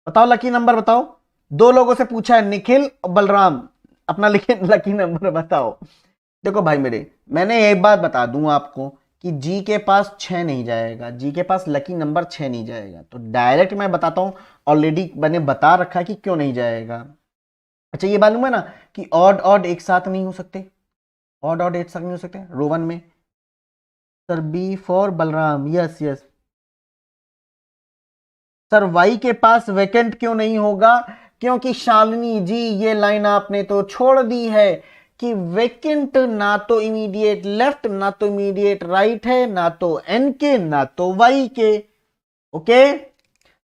बताओ लकी नंबर बताओ। 2 लोगों से पूछा है, निखिल और बलराम, अपना लिखे लकी नंबर बताओ। देखो भाई मेरे, मैंने एक बात बता दूं आपको कि जी के पास 6 नहीं जाएगा, जी के पास लकी नंबर 6 नहीं जाएगा, तो डायरेक्ट मैं बताता हूं, ऑलरेडी मैंने बता रखा है कि क्यों नहीं जाएगा। अच्छा ये मालूम है ना कि ऑड ऑड एक साथ नहीं हो सकते, ऑड ऑड एक साथ नहीं हो सकते रोवन में। Sir B for Balram, yes yes. Sir Y के पास वेकेंट क्यों नहीं होगा? क्योंकि शालिनी जी ये लाइन आपने तो छोड़ दी है कि वेकेंट ना तो इमीडिएट लेफ्ट ना तो इमीडिएट राइट है, ना तो एन के ना तो वाई के। ओके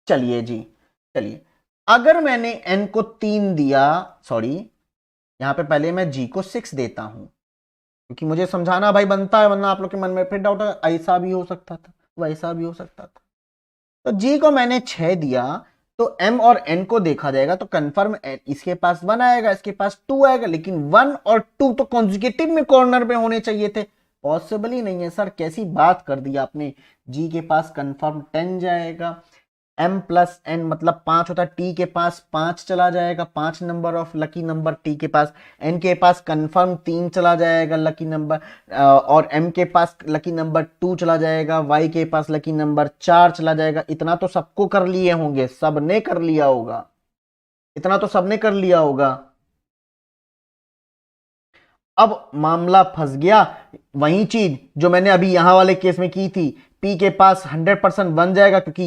चलिए जी, चलिए अगर मैंने एन को 3 दिया, सॉरी यहां पे पहले मैं जी को 6 देता हूं क्योंकि मुझे समझाना भाई बनता है, वरना आप लोग के मन में फिर डाउट है ऐसा भी हो सकता था वैसा भी हो सकता था। तो जी को मैंने 6 दिया, तो एम और एन को देखा जाएगा तो कंफर्म इसके पास 1 आएगा, इसके पास 2 आएगा, लेकिन 1 और 2 तो कॉन्जिक्यूटिव में कॉर्नर पे होने चाहिए थे, पॉसिबल ही नहीं है। सर कैसी बात कर दी आपने, जी के पास कंफर्म 10 जाएगा, m प्लस एन मतलब 5 होता है, टी के पास 5 चला जाएगा, 5 number of lucky number T के पास, एन के पास कंफर्म 3 चला जाएगा लकी नंबर, और m के पास लकी नंबर 2 चला जाएगा, y के पास लकी नंबर 4 चला जाएगा। इतना तो सबको कर लिए होंगे, सबने कर लिया होगा, इतना तो सबने कर लिया होगा। अब मामला फंस गया, वही चीज जो मैंने अभी यहां वाले केस में की थी, p के पास 100% बन जाएगा क्योंकि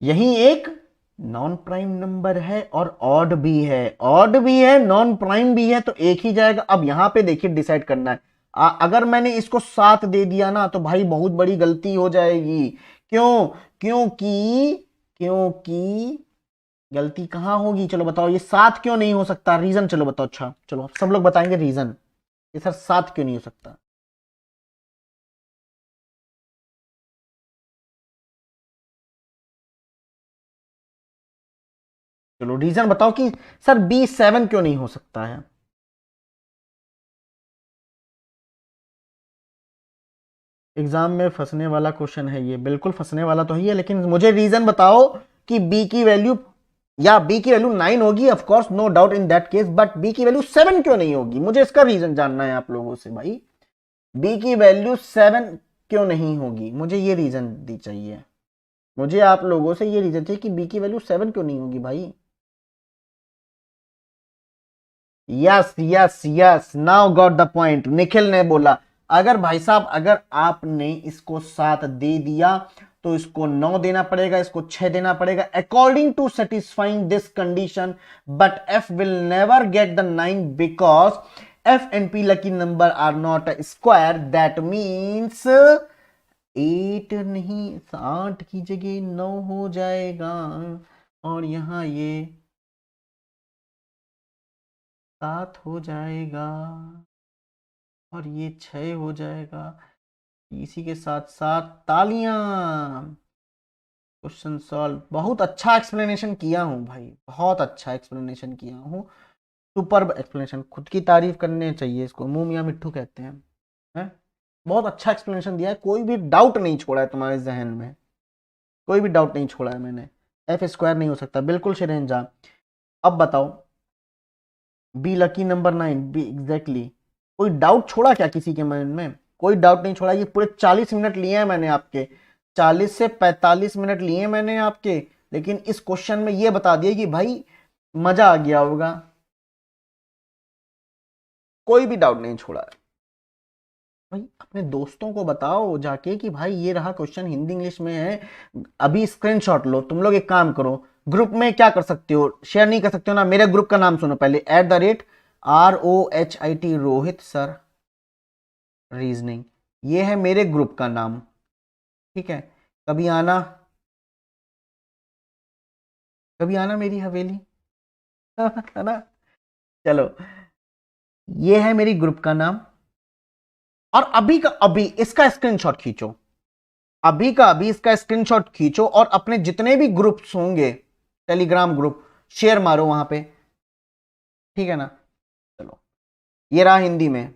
यही एक नॉन प्राइम नंबर है और ऑड भी है, ऑड भी है नॉन प्राइम भी है, तो एक ही जाएगा। अब यहां पे देखिए डिसाइड करना है, अगर मैंने इसको 7 दे दिया ना तो भाई बहुत बड़ी गलती हो जाएगी। क्यों? क्योंकि गलती कहां होगी, चलो बताओ, ये 7 क्यों नहीं हो सकता, रीजन चलो बताओ। अच्छा चलो सब लोग बताएंगे रीजन, ये सर 7 क्यों नहीं हो सकता। चलो रीजन बताओ कि सर B7 क्यों नहीं हो सकता है। एग्जाम में फंसने वाला क्वेश्चन है ये, बिल्कुल फंसने वाला तो ही है, लेकिन मुझे रीजन बताओ कि बी की वैल्यू, या बी की वैल्यू 9 होगी, of course no doubt in that case, but B की वैल्यू 7 क्यों नहीं होगी, मुझे इसका रीजन जानना है आप लोगों से भाई। बी की वैल्यू 7 क्यों नहीं होगी, मुझे ये रीजन दी चाहिए, मुझे आप लोगों से ये रीजन चाहिए कि बी की वैल्यू 7 क्यों नहीं होगी भाई। Yes yes yes, now got the point. Nikhil ने बोला अगर भाई साहब अगर आपने इसको 7 दे दिया तो इसको 9 देना पड़ेगा, इसको 6 देना पड़ेगा, according to satisfying this condition, but F will never get the 9 because F and P lucky number are not a square, that means 8 नहीं 8 की जगह 9 हो जाएगा, और यहां ये 7 हो जाएगा, और ये 6 हो जाएगा। इसी के साथ साथ तालियां, क्वेश्चन सॉल्व। बहुत अच्छा एक्सप्लेनेशन किया हूं भाई, बहुत अच्छा एक्सप्लेनेशन किया हूं, सुपर एक्सप्लेनेशन, खुद की तारीफ करने चाहिए, इसको मुंह मियां मिट्ठू कहते हैं, है? बहुत अच्छा एक्सप्लेनेशन दिया है, कोई भी डाउट नहीं छोड़ा है तुम्हारे जहन में, कोई भी डाउट नहीं छोड़ा है मैंने। एफ स्क्वायर नहीं हो सकता, बिल्कुल शिरेन जा। अब बताओ be lucky number 9, B exactly, कोई डाउट छोड़ा क्या किसी के मन में? कोई डाउट नहीं छोड़ा। ये पूरे 40 मिनट लिए हैं मैंने आपके, 40 से 45 मिनट लिए हैं मैंने आपके, लेकिन इस क्वेश्चन में ये बता दिया कि भाई मजा आ गया होगा, कोई भी डाउट नहीं छोड़ा है। भाई अपने दोस्तों को बताओ जाके कि भाई ये रहा क्वेश्चन, हिंदी इंग्लिश में है, अभी स्क्रीनशॉट लो। तुम लोग एक काम करो, ग्रुप में क्या कर सकते हो, शेयर नहीं कर सकते हो ना, मेरे ग्रुप का नाम सुनो पहले, @ROHIT रोहित सर रीजनिंग, ये है मेरे ग्रुप का नाम, ठीक है? कभी आना, कभी आना मेरी हवेली है ना। चलो ये है मेरी ग्रुप का नाम, और अभी का अभी इसका स्क्रीनशॉट खींचो, अभी का अभी इसका स्क्रीनशॉट खींचो, और अपने जितने भी ग्रुप्स होंगे टेलीग्राम ग्रुप शेयर मारो वहां पे, ठीक है ना। चलो ये रहा हिंदी में,